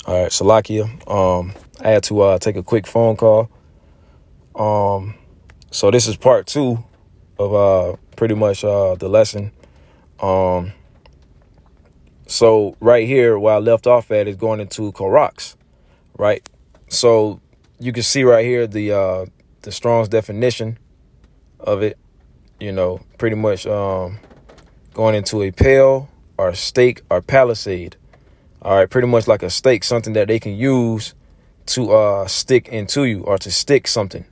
All right, Salakia. I had to take a quick phone call. So this is part two of pretty much the lesson. So right here, where I left off at is going into Koroks, right? So you can see right here the Strong's definition of it. Pretty much going into a pale or stake or palisade. All right, pretty much like a stake, something that they can use to stick into you or to stick something.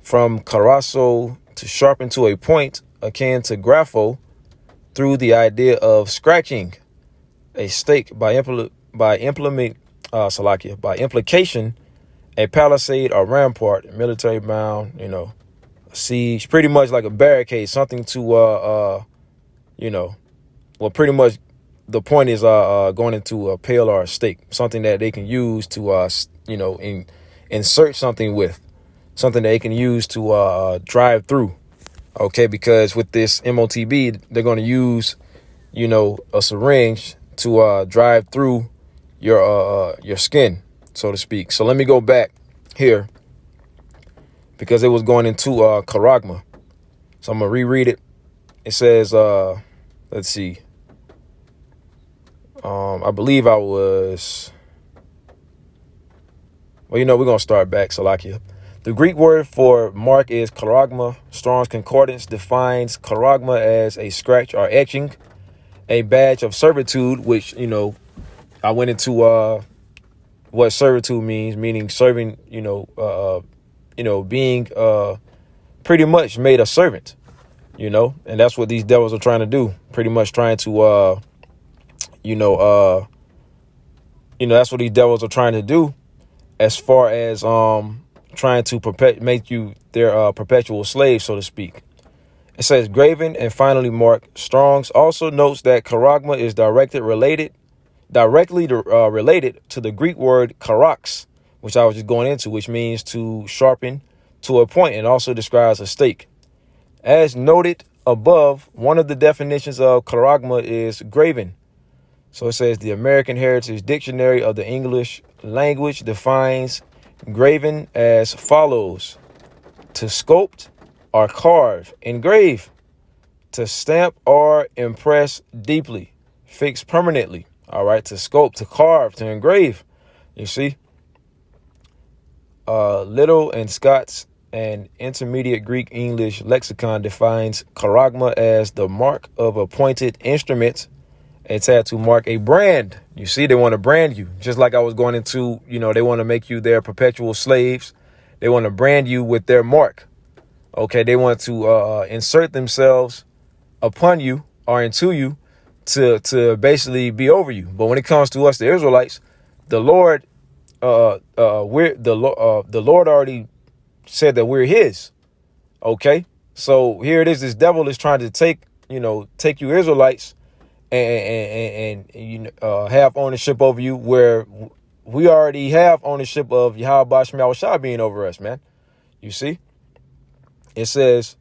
From carasso, to sharpen to a point akin to grapho, through the idea of scratching a stake by implication, a palisade or rampart, military mound, a siege, pretty much like a barricade, something to pretty much the point is going into a pale or a stake, something that they can use to insert something with, something that they can use to drive through. Okay, because with this MOTB, they're going to use a syringe to drive through your skin, so to speak. So let me go back here because it was going into Charagma. So I'm gonna reread it. It says, let's see. I believe I was. Well, we're gonna start back, Salakia. The Greek word for mark is charagma. Strong's Concordance defines charagma as a scratch or etching, a badge of servitude, which, I went into what servitude means, meaning serving, being pretty much made a servant, and that's what these devils are trying to do, pretty much trying to, that's what these devils are trying to do as far as trying to make you their perpetual slave, so to speak. It says graven and finally marked. Strong's also notes that charagma is directly related to the Greek word karox, which I was just going into, which means to sharpen to a point and also describes a stake. As noted above, one of the definitions of charagma is graven. So it says the American Heritage Dictionary of the English language defines graven as follows: to sculpt or carve, engrave, to stamp or impress deeply, fix permanently. All right, to sculpt, to carve, to engrave. You see, Little and Scott's and Intermediate Greek English lexicon defines charagma as the mark of a pointed instrument, a tattoo mark, a brand. You see, they want to brand you, just like I was going into, they want to make you their perpetual slaves. They want to brand you with their mark. Okay, they want to insert themselves upon you or into you to basically be over you. But when it comes to us, the Israelites, the Lord, the Lord already said that we're His. Okay, so here it is. This devil is trying to take you Israelites and have ownership over you, where we already have ownership of Yahweh Shema Shah being over us, man. You see, it says,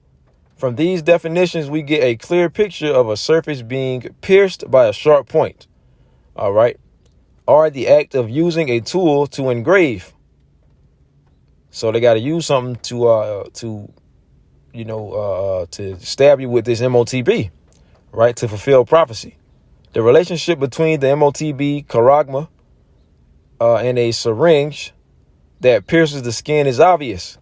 from these definitions, we get a clear picture of a surface being pierced by a sharp point. All right. Or the act of using a tool to engrave. So they got to use something to stab you with this MOTB, right? To fulfill prophecy. The relationship between the MOTB, charagma, and a syringe that pierces the skin is obvious.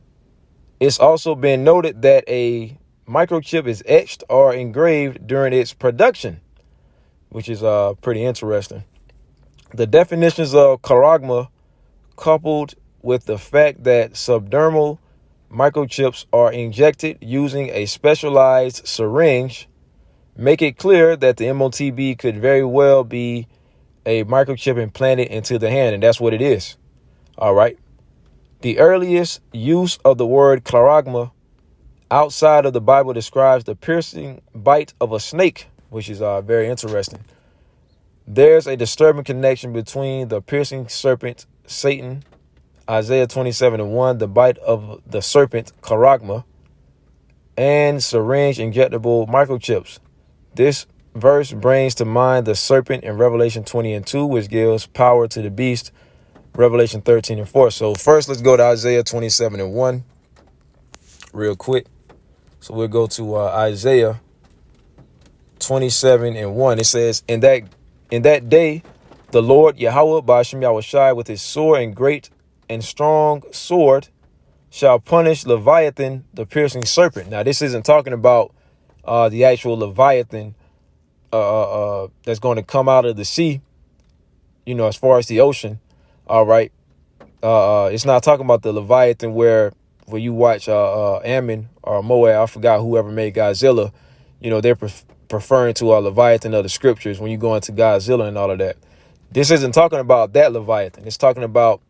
It's also been noted that a microchip is etched or engraved during its production, which is pretty interesting. The definitions of charagma, coupled with the fact that subdermal microchips are injected using a specialized syringe, make it clear that the MOTB could very well be a microchip implanted into the hand, and that's what it is. All right. The earliest use of the word charagma outside of the Bible describes the piercing bite of a snake, which is very interesting. There's a disturbing connection between the piercing serpent, Satan, Isaiah 27:1, the bite of the serpent, charagma, and syringe injectable microchips. This verse brings to mind the serpent in Revelation 20:2, which gives power to the beast Revelation 13 and 4. So first, let's go to Isaiah 27 and 1 real quick. So we'll go to Isaiah 27 and 1. It says, in that day, the Lord Yahweh Ba'ashem Yahushai with his sore and great and strong sword shall punish Leviathan, the piercing serpent. Now, this isn't talking about the actual Leviathan that's going to come out of the sea, as far as the ocean. All right. It's not talking about the Leviathan where you watch Ammon or Moab, I forgot whoever made Godzilla, they're preferring to Leviathan of the scriptures when you go into Godzilla and all of that. This isn't talking about that Leviathan. It's talking about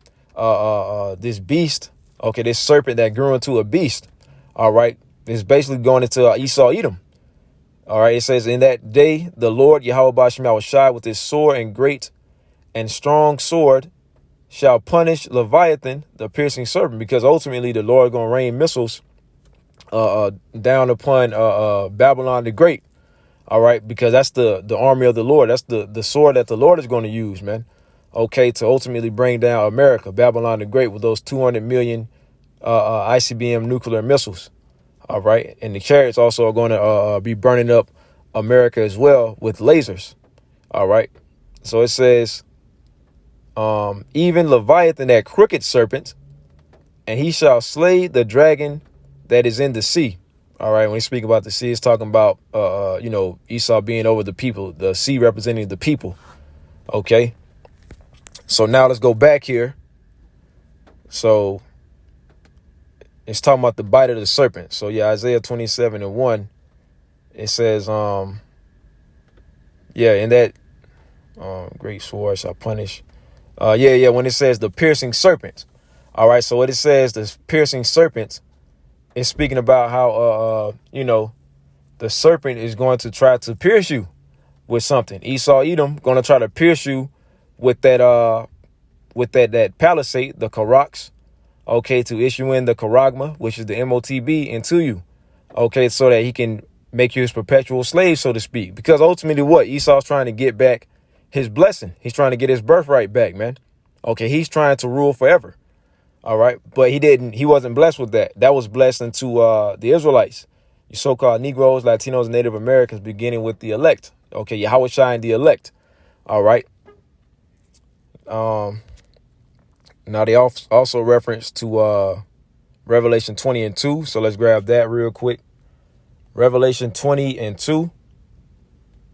this beast. Okay, this serpent that grew into a beast. All right. It's basically going into Esau Edom. All right. It says, in that day, the Lord Yahweh Ba'ashem Yahushai with his sore and great and strong sword shall punish Leviathan, the piercing serpent, because ultimately the Lord going to rain missiles down upon Babylon the Great. All right, because that's the army of the Lord. That's the sword that the Lord is going to use, man. Okay, to ultimately bring down America, Babylon the Great, with those 200 million ICBM nuclear missiles. All right, and the chariots also are going to be burning up America as well with lasers. All right, so it says, even Leviathan, that crooked serpent, and he shall slay the dragon that is in the sea. All right. When you speak about the sea, it's talking about, Esau being over the people, the sea representing the people. OK, so now let's go back here. So it's talking about the bite of the serpent. So, yeah, Isaiah 27 and 1, it says, in that great sword shall punish. When it says the piercing serpent. All right. So what it says, the piercing serpent, is speaking about how, the serpent is going to try to pierce you with something. Esau Edom going to try to pierce you with that palisade, the Karax, okay, to issue in the Charagma, which is the MOTB, into you, okay, so that he can make you his perpetual slave, so to speak. Because ultimately what? Esau's trying to get back his blessing. He's trying to get his birthright back, man. Okay, he's trying to rule forever. All right. But he wasn't blessed with that. That was blessed into the Israelites, you so-called Negroes, Latinos, and Native Americans, beginning with the elect. Okay. Yahweh Shai and the elect. All right. Now they also reference to Revelation 20 and 2. So let's grab that real quick. Revelation 20 and 2.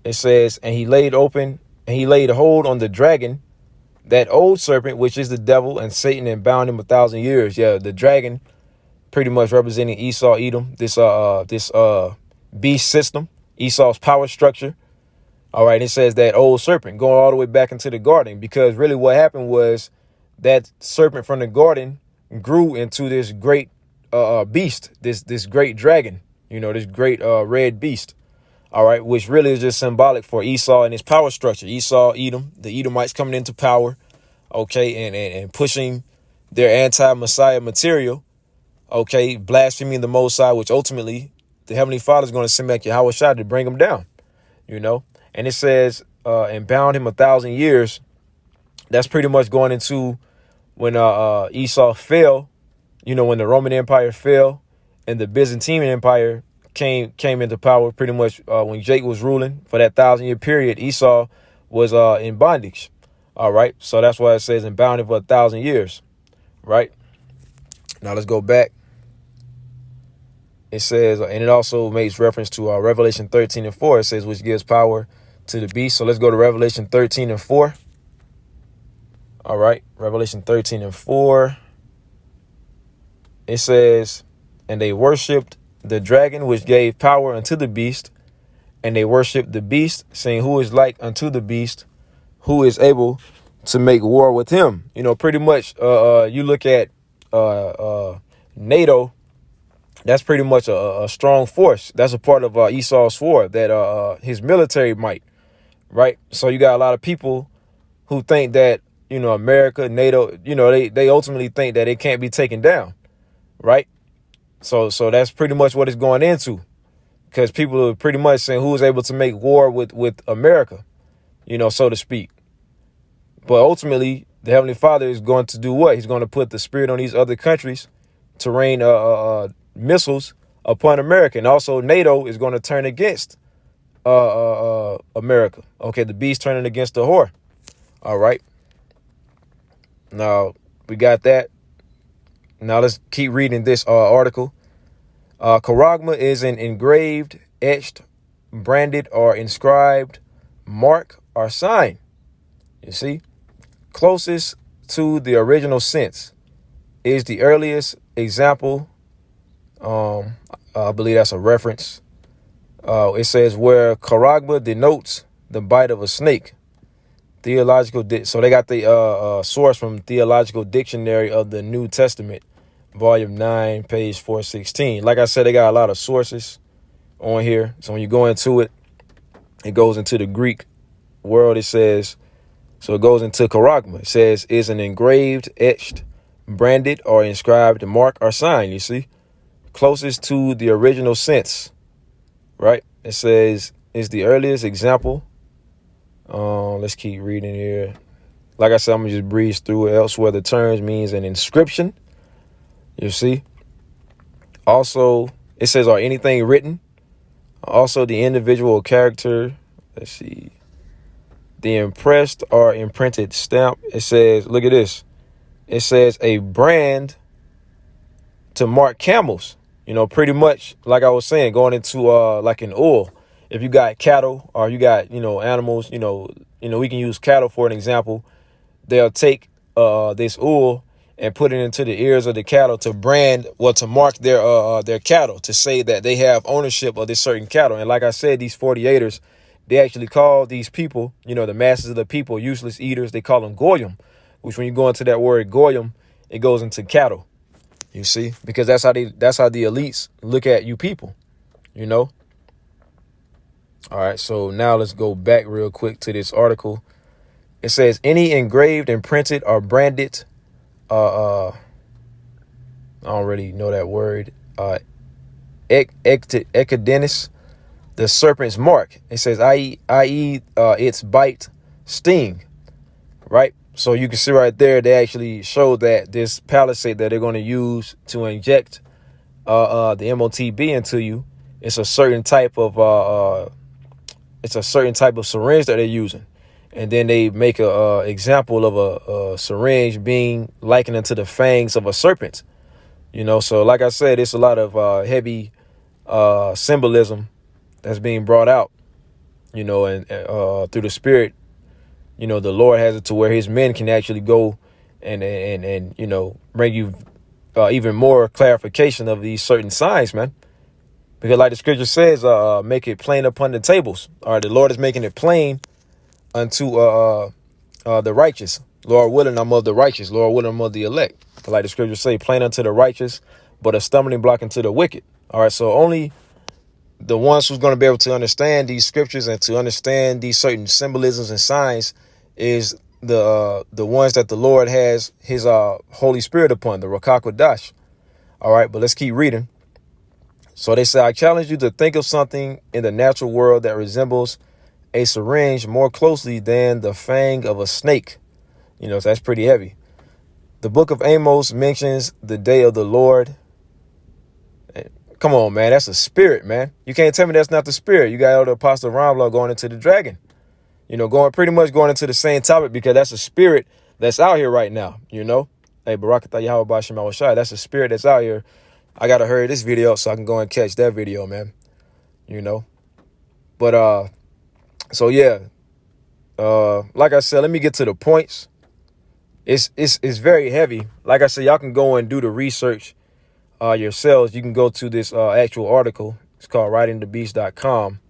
It says, and he laid hold on the dragon, that old serpent, which is the devil and Satan, and bound him 1,000 years. Yeah, the dragon, pretty much representing Esau Edom, this beast system, Esau's power structure. All right, it says that old serpent going all the way back into the garden, because really what happened was that serpent from the garden grew into this great beast, this great dragon, this great red beast. All right, which really is just symbolic for Esau and his power structure. Esau, Edom, the Edomites coming into power, okay, and pushing their anti-Messiah material, okay, blaspheming the Most High, which ultimately the Heavenly Father is going to send back Yahweh Shai to bring him down, And it says, and bound him 1,000 years. That's pretty much going into when Esau fell, when the Roman Empire fell and the Byzantine Empire came into power. Pretty much when Jake was ruling for that 1,000-year period, Esau was in bondage. All right. So that's why it says and bound him for 1,000 years. Right. Now let's go back. It says, and it also makes reference to Revelation 13 and 4. It says, which gives power to the beast. So let's go to Revelation 13 and 4. All right. Revelation 13 and 4. It says, and they worshipped the dragon, which gave power unto the beast, and they worshipped the beast, saying, who is like unto the beast, who is able to make war with him? Pretty much you look at NATO, that's pretty much a strong force. That's a part of Esau's sword, that his military might. Right. So you got a lot of people who think that, America, NATO, they ultimately think that it can't be taken down. Right. So that's pretty much what it's going into, because people are pretty much saying who is able to make war with America, so to speak. But ultimately, the Heavenly Father is going to do what? He's going to put the spirit on these other countries to rain missiles upon America. And also NATO is going to turn against America. Okay, the beast turning against the whore. All right. Now, we got that. Now, let's keep reading this article. Charagma is an engraved, etched, branded, or inscribed mark or sign. You see? Closest to the original sense is the earliest example. I believe that's a reference. It says where Charagma denotes the bite of a snake. So they got the source from Theological Dictionary of the New Testament, volume 9, page 416. Like I said, they got a lot of sources on here. So when you go into it, it goes into the Greek world. It says, so it goes into Charagma. It says is an engraved, etched, branded, or inscribed mark or sign. You see, closest to the original sense, right? It says is the earliest example. Let's keep reading here. Like I said, I'm gonna just breeze through it. Elsewhere, the term means an inscription. You see. Also, it says, or anything written. Also, the individual character. Let's see. The impressed or imprinted stamp. It says, look at this. It says a brand to mark camels. You know, pretty much like I was saying, going into like an oil. If you got cattle or you got, animals, we can use cattle for an example. They'll take this oil and put it into the ears of the cattle to brand, to mark their cattle, to say that they have ownership of this certain cattle. And like I said, these 48ers, they actually call these people, the masses of the people, useless eaters. They call them goyim, which when you go into that word goyim, it goes into cattle. You see, because that's how the elites look at you people, All right, so now let's go back real quick to this article. It says any engraved, imprinted, or branded, I don't really know that word, ectodenis, the serpent's mark. It says, i.e., its bite, sting, right? So you can see right there, they actually show that this palisade that they're going to use to inject the MOTB into you, it's a certain type of syringe that they're using. And then they make a example of a syringe being likened to the fangs of a serpent. So like I said, it's a lot of heavy symbolism that's being brought out, and through the spirit. The Lord has it to where his men can actually go and bring you even more clarification of these certain signs, man. Because like the scripture says, make it plain upon the tables. All right, the Lord is making it plain unto the righteous. Lord willing, I'm of the righteous. Lord willing, I'm of the elect. Like the scriptures say, plain unto the righteous, but a stumbling block unto the wicked. All right, so only the ones who's going to be able to understand these scriptures and to understand these certain symbolisms and signs is the ones that the Lord has his Holy Spirit upon, the Ruach HaKodesh. All right, but let's keep reading. So they say, I challenge you to think of something in the natural world that resembles a syringe more closely than the fang of a snake. So that's pretty heavy. The book of Amos mentions the day of the Lord. Come on, man. That's a spirit, man. You can't tell me that's not the spirit. You got Elder Apostle Ramla going into the dragon. Pretty much going into the same topic because that's a spirit that's out here right now, Hey, Barakatah Yahweh Bashim Awashai. That's a spirit that's out here. I got to hurry this video up so I can go and catch that video, man. But, so yeah. Like I said, let me get to the points. It's very heavy. Like I said, y'all can go and do the research yourselves. You can go to this actual article. It's called writingthebeast.com.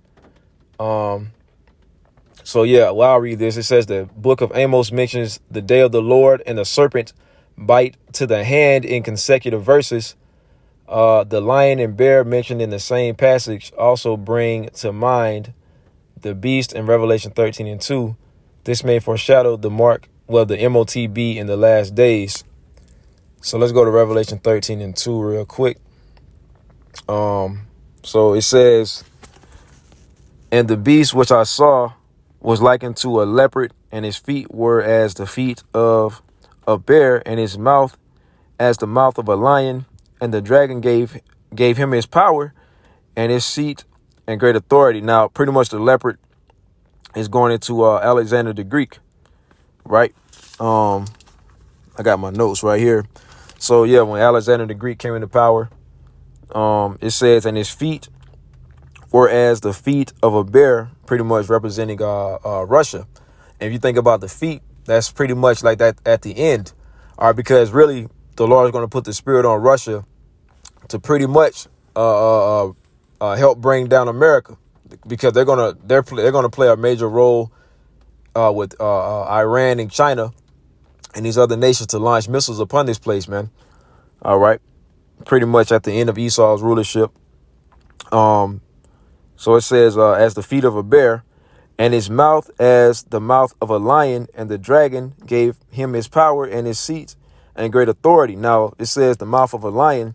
So yeah, well, I'll read this. It says the book of Amos mentions the day of the Lord and the serpent bite to the hand in consecutive verses. The lion and bear mentioned in the same passage also bring to mind the beast in Revelation 13:2. This may foreshadow the mark, the MOTB in the last days. So let's go to Revelation 13:2 real quick. So it says, and the beast which I saw was likened to a leopard, and his feet were as the feet of a bear, and his mouth as the mouth of a lion. And the dragon gave him his power and his seat and great authority. Now, pretty much the leopard is going into Alexander the Greek, right? I got my notes right here. So yeah, when Alexander the Greek came into power, it says, and his feet were as the feet of a bear, pretty much representing Russia. And if you think about the feet, that's pretty much like that at the end. All right, because really the Lord is going to put the spirit on Russia to pretty much help bring down America, because they're gonna play a major role with Iran and China and these other nations to launch missiles upon this place, man. All right, pretty much at the end of Esau's rulership. So it says, as the feet of a bear, and his mouth as the mouth of a lion, and the dragon gave him his power and his seat and great authority. Now it says the mouth of a lion.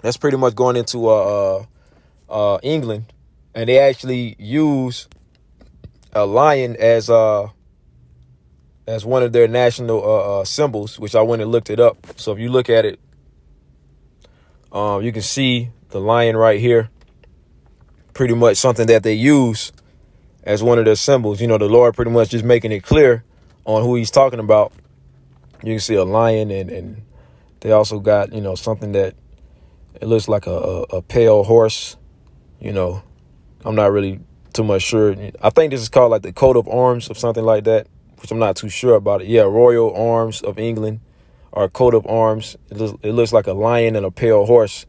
That's pretty much going into England, and they actually use a lion as one of their national symbols, which I went and looked it up. So if you look at it, you can see the lion right here. Pretty much something that they use as one of their symbols. You know, the Lord pretty much just making it clear on who he's talking about. You can see a lion, and they also got, you know, something that it looks like a pale horse. You know, I'm not really too much sure. I think this is called like the coat of arms or something like that, which I'm not too sure about it. Yeah, Royal Arms of England, or coat of arms. It looks like a lion and a pale horse.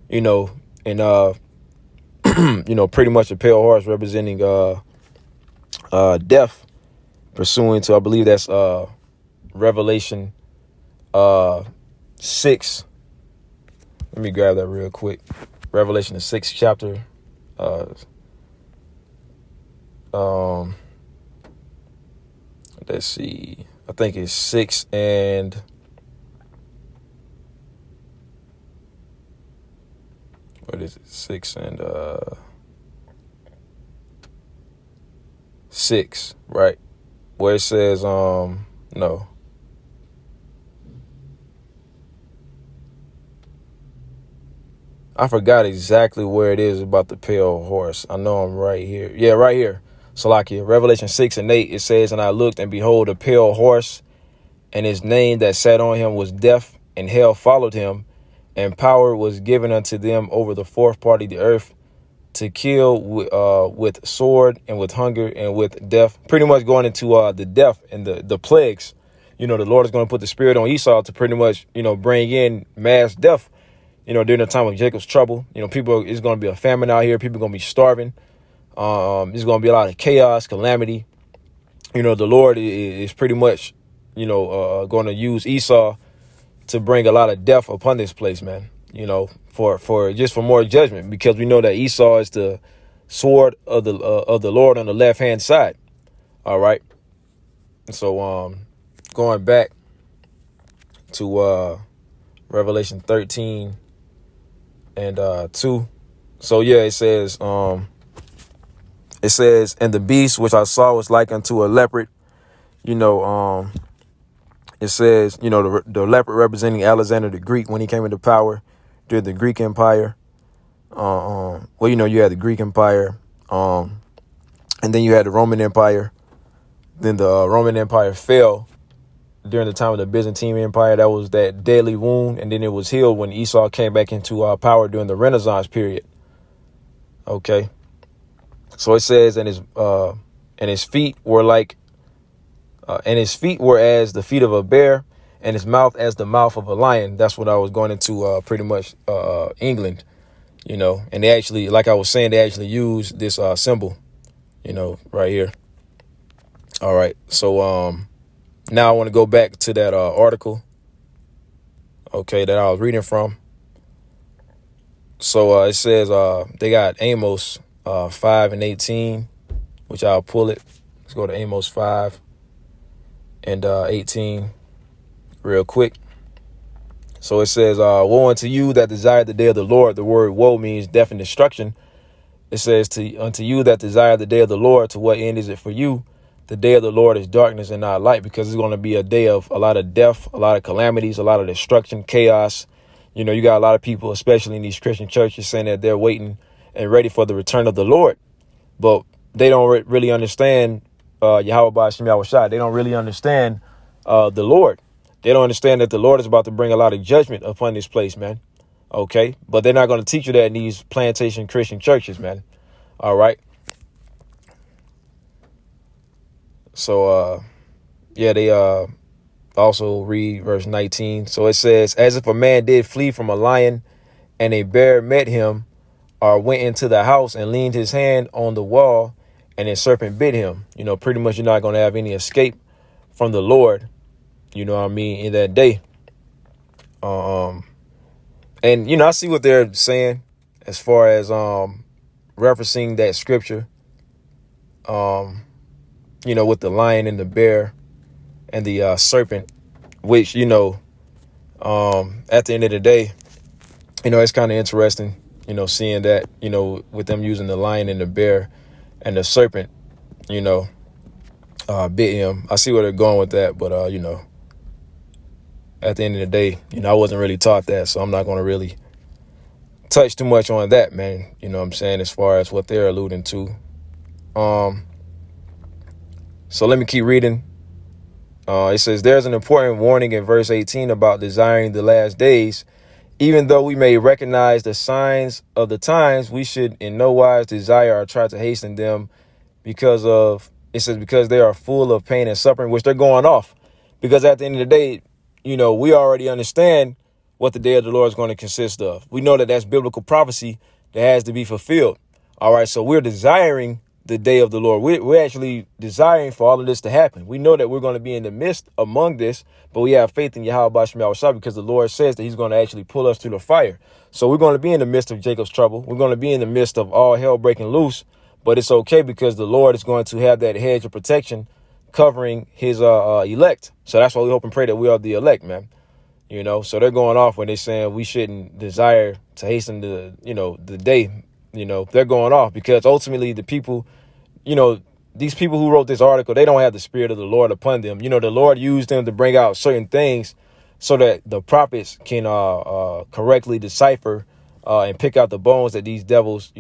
You know, and you know, pretty much a pale horse representing death, pursuant to, I believe that's Revelation 6. Let me grab that real quick. Revelation, the 6th chapter. Let's see. I think it's 6 and what is it? 6 and 6, right? Where it says no. I forgot exactly where it is about the pale horse. I know I'm right here. Yeah, right here. Salakia, Revelation 6 and 8, it says, and I looked, and behold, a pale horse, and his name that sat on him was Death, and hell followed him, and power was given unto them over the fourth part of the earth, to kill with sword and with hunger and with death. Pretty much going into the death and the plagues. You know, the Lord is going to put the spirit on Esau to pretty much, you know, bring in mass death. You know, during the time of Jacob's trouble, you know, it's going to be a famine out here. People are going to be starving. There's going to be a lot of chaos, calamity. You know, the Lord is pretty much, you know, going to use Esau to bring a lot of death upon this place, man. You know, for more judgment, because we know that Esau is the sword of the Lord on the left hand side. All right. So going back to Revelation 13 and 2. So yeah, it says, and the beast which I saw was like unto a leopard. You know, it says, you know, the leopard representing Alexander the Greek when he came into power during the Greek Empire. Well, you know, you had the Greek Empire, and then you had the Roman Empire. Then the Roman Empire fell during the time of the Byzantine Empire. That was that deadly wound, and then it was healed when Esau came back into power during the Renaissance period. Okay, so it says, and his feet were like, and his feet were as the feet of a bear, and his mouth as the mouth of a lion. That's what I was going into, pretty much England, you know. And they actually, like I was saying, they actually use this symbol, you know, right here. All right, so now I want to go back to that article, okay, that I was reading from. So it says they got Amos 5 and 18, which I'll pull it. Let's go to Amos 5 and 18 real quick. So it says, woe unto you that desire the day of the Lord. The word woe means death and destruction. It says, unto you that desire the day of the Lord, to what end is it for you? the day of the Lord is darkness and not light, because it's going to be a day of a lot of death, a lot of calamities, a lot of destruction, chaos. You know, you got a lot of people, especially in these Christian churches, saying that they're waiting and ready for the return of the Lord. But they don't really understand Yahweh Ba'Shem Yahushua. They don't really understand the Lord. They don't understand that the Lord is about to bring a lot of judgment upon this place, man. OK, but they're not going to teach you that in these plantation Christian churches, man. All right. So, yeah, they also read verse 19. So it says, as if a man did flee from a lion and a bear met him, or went into the house and leaned his hand on the wall and a serpent bit him. You know, pretty much you're not going to have any escape from the Lord, you know what I mean, in that day. And, you know, I see what they're saying as far as referencing that scripture, you know, with the lion and the bear and the serpent, which, you know, at the end of the day, you know, it's kind of interesting, you know, seeing that, you know, with them using the lion and the bear and the serpent, you know, bit him. I see where they're going with that. But, you know, at the end of the day, you know, I wasn't really taught that. So I'm not going to really touch too much on that, man. You know what I'm saying? As far as what they're alluding to. So let me keep reading. It says, there's an important warning in verse 18 about desiring the last days. Even though we may recognize the signs of the times, we should in no wise desire or try to hasten them because they are full of pain and suffering, which they're going off. Because at the end of the day, you know, we already understand what the day of the Lord is going to consist of. We know that that's biblical prophecy that has to be fulfilled. All right. So we're desiring the day of the Lord. We're actually desiring for all of this to happen. We know that we're going to be in the midst among this, but we have faith in Yahweh Ba'Shem Yahushua because the Lord says that he's going to actually pull us through the fire. So we're going to be in the midst of Jacob's trouble. We're going to be in the midst of all hell breaking loose, but it's okay because the Lord is going to have that hedge of protection covering his elect. So that's why we hope and pray that we are the elect, man. You know, so they're going off when they're saying we shouldn't desire to hasten the day. You know, they're going off because ultimately the people, you know, these people who wrote this article, they don't have the spirit of the Lord upon them. You know, the Lord used them to bring out certain things so that the prophets can correctly decipher and pick out the bones that these devils,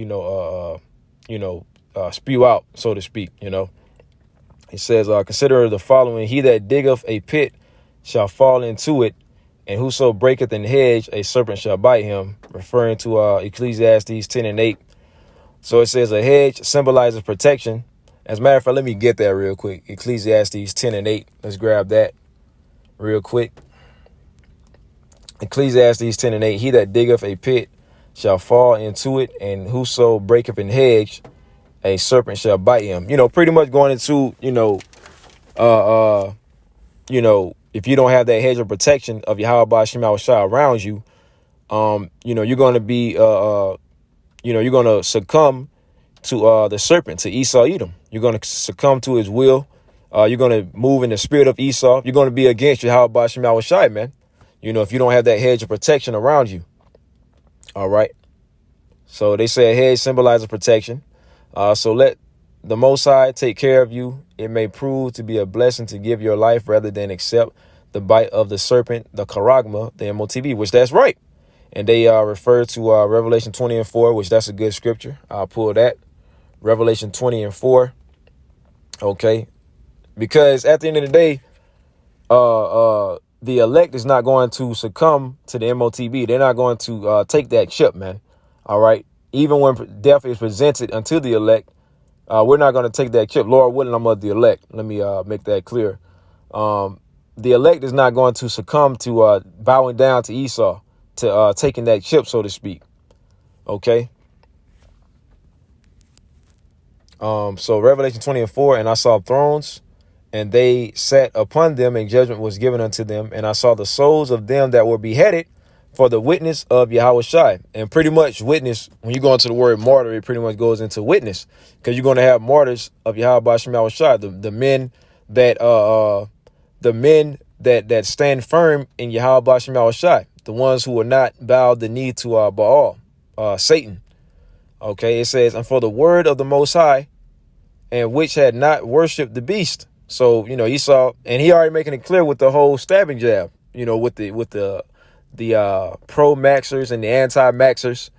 spew out, so to speak. You know, it says, consider the following. He that diggeth a pit shall fall into it, and whoso breaketh an hedge, a serpent shall bite him, referring to Ecclesiastes 10 and 8. So it says a hedge symbolizes protection. As a matter of fact, let me get that real quick. Ecclesiastes 10 and 8. Let's grab that real quick. Ecclesiastes 10 and 8. He that diggeth a pit shall fall into it, and whoso breaketh an hedge, a serpent shall bite him. You know, pretty much going into, if you don't have that hedge of protection of Yahweh Ba'Shem Yahushua around you, you're going to be, you're going to succumb to the serpent, to Esau Edom. You're going to succumb to his will. You're going to move in the spirit of Esau. You're going to be against Yahweh Ba'Shem Yahushua, man. You know, if you don't have that hedge of protection around you. All right. So they say a hedge symbolizes protection. So let the Most High take care of you. It may prove to be a blessing to give your life rather than accept the bite of the serpent, the Charagma, the MOTB, which that's right. And they refer to Revelation 20 and 4, which that's a good scripture. I'll pull that. Revelation 20 and 4. OK, because at the end of the day, the elect is not going to succumb to the MOTB. They're not going to take that chip, man. All right. Even when death is presented unto the elect, we're not going to take that chip. Lord willing, I'm of the elect. Let me make that clear. The elect is not going to succumb to bowing down to Esau, to taking that chip, so to speak. OK. So Revelation 20 and 4, and I saw thrones, and they sat upon them, and judgment was given unto them. And I saw the souls of them that were beheaded for the witness of Yahweh Shai. And pretty much witness, when you go into the word martyr, it pretty much goes into witness, because you're going to have martyrs of Yahweh Ba'Shem Yahushua, the men that stand firm in Yahweh Ba'Shem Yahushua, the ones who will not bow the knee to Baal, Satan. OK, it says, and for the word of the Most High and which had not worshipped the beast. So, Esau, and he already making it clear with the whole stabbing jab, with the pro-maxers and the anti-maxers.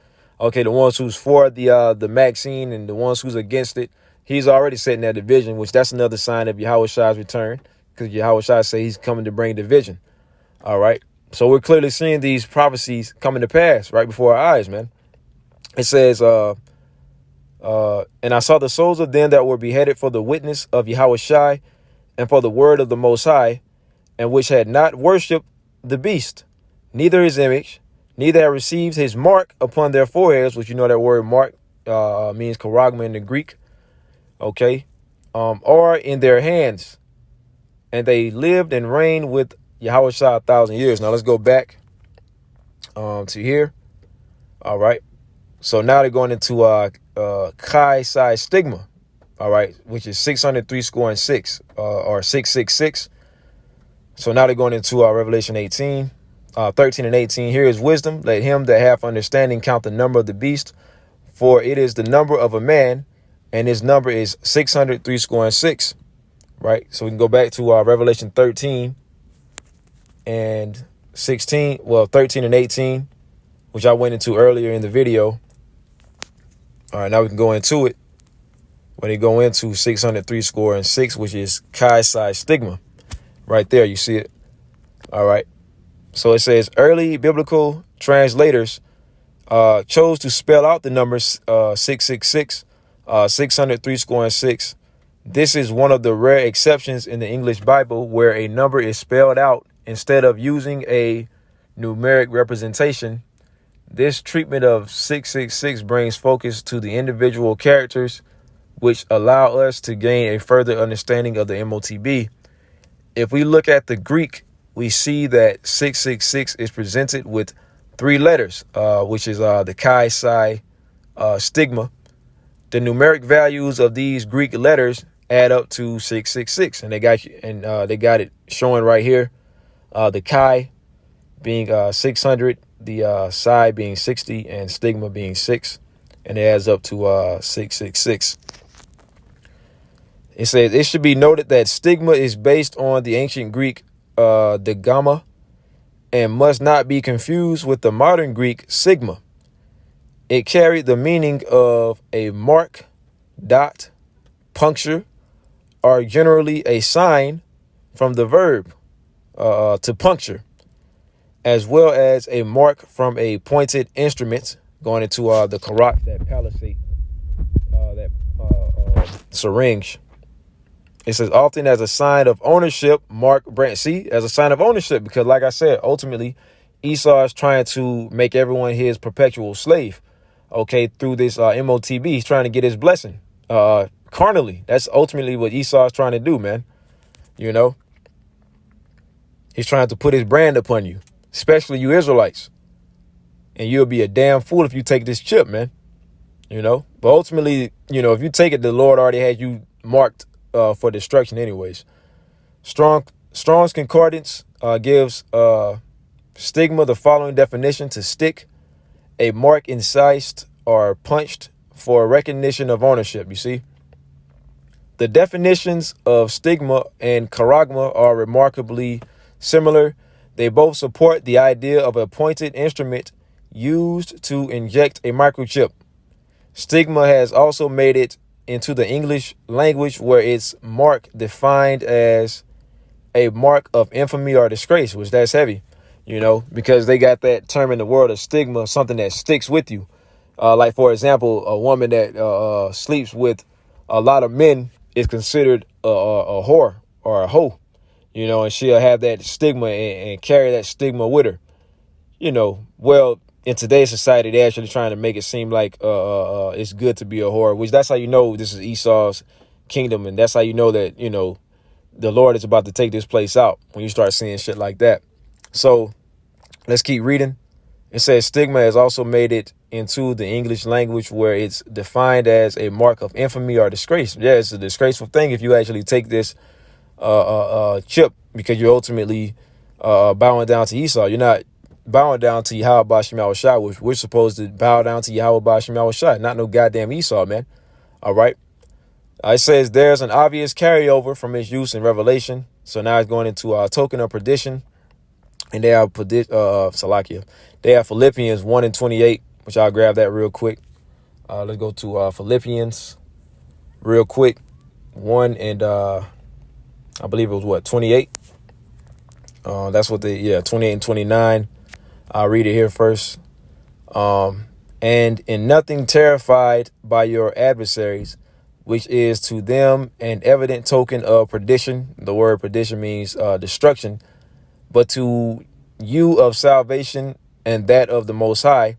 Okay, the ones who's for the vaccine and the ones who's against it. He's already setting that division, which that's another sign of Yahweh Shai's return, because Yahweh Shai say he's coming to bring division. All right. So we're clearly seeing these prophecies coming to pass right before our eyes, man. It says, and I saw the souls of them that were beheaded for the witness of Yahweh Shai and for the word of the Most High, and which had not worshipped the beast, neither his image, neither had received his mark upon their foreheads, which that word mark means charagma in the Greek. Okay. Or in their hands. And they lived and reigned with Yahweh Shai 1,000 years. Now let's go back to here. All right. So now they're going into Chi Psi Stigma. All right. Which is 603 score and 6 or 666. So now they're going into Revelation 13 and 18. Here is wisdom. Let him that hath understanding count the number of the beast, for it is the number of a man, and his number is 603 score and 6. Right. So we can go back to Revelation 13 and 16. Well, 13 and 18, which I went into earlier in the video. All right. Now we can go into it. When they go into 603 score and 6, which is Chi Psi Stigma. Right there. You see it. All right. So it says early biblical translators chose to spell out the numbers 666, 603 score and 6. This is one of the rare exceptions in the English Bible where a number is spelled out instead of using a numeric representation. This treatment of 666 brings focus to the individual characters, which allow us to gain a further understanding of the MOTB. If we look at the Greek, we see that 666 is presented with 3 letters, which is the Chi Psi Stigma. The numeric values of these Greek letters add up to 666, and they got it showing right here. The Chi being 600, the Psi being 60, and Stigma being 6, and it adds up to 666. It says it should be noted that stigma is based on the ancient Greek the gamma, and must not be confused with the modern Greek sigma. It carried the meaning of a mark, dot, puncture, or generally a sign from the verb to puncture, as well as a mark from a pointed instrument going into the karat, that palisade, that syringe. It says often as a sign of ownership, mark brand. See, as a sign of ownership, because like I said, ultimately Esau is trying to make everyone his perpetual slave. Okay, through this MOTB, he's trying to get his blessing carnally. That's ultimately what Esau is trying to do, man. He's trying to put his brand upon you, especially you Israelites. And you'll be a damn fool if you take this chip, man. But ultimately, if you take it, the Lord already had you marked for destruction anyways. Strong's Concordance gives stigma the following definition: to stick, a mark incised or punched for recognition of ownership. You see, the definitions of stigma and charagma are remarkably similar. They both support the idea of a pointed instrument used to inject a microchip. Stigma has also made it into the English language, where it's mark defined as a mark of infamy or disgrace, which that's heavy, because they got that term in the world of stigma, something that sticks with you. Like, for example, a woman that sleeps with a lot of men is considered a whore or a hoe, and she'll have that stigma and carry that stigma with her. Well, in today's society, they're actually trying to make it seem like it's good to be a whore, which that's how you know this is Esau's kingdom. And that's how you know that, the Lord is about to take this place out, when you start seeing shit like that. So let's keep reading. It says stigma has also made it into the English language, where it's defined as a mark of infamy or disgrace. Yeah, it's a disgraceful thing if you actually take this chip, because you're ultimately bowing down to Esau. You're not bowing down to Yahweh Ba'Shem Yahushua, which we're supposed to bow down to Yahweh Ba'Shem Yahushua, not no goddamn Esau, man. All right. It says there's an obvious carryover from its use in Revelation. So now it's going into token of perdition. And they have Salakia. They have Philippians 1 and 28, which I'll grab that real quick. Let's go to Philippians real quick. 1 and I believe it was what, 28? That's what 28 and 29. I'll read it here first. And in nothing terrified by your adversaries, which is to them an evident token of perdition. The word perdition means destruction, but to you of salvation and that of the Most High.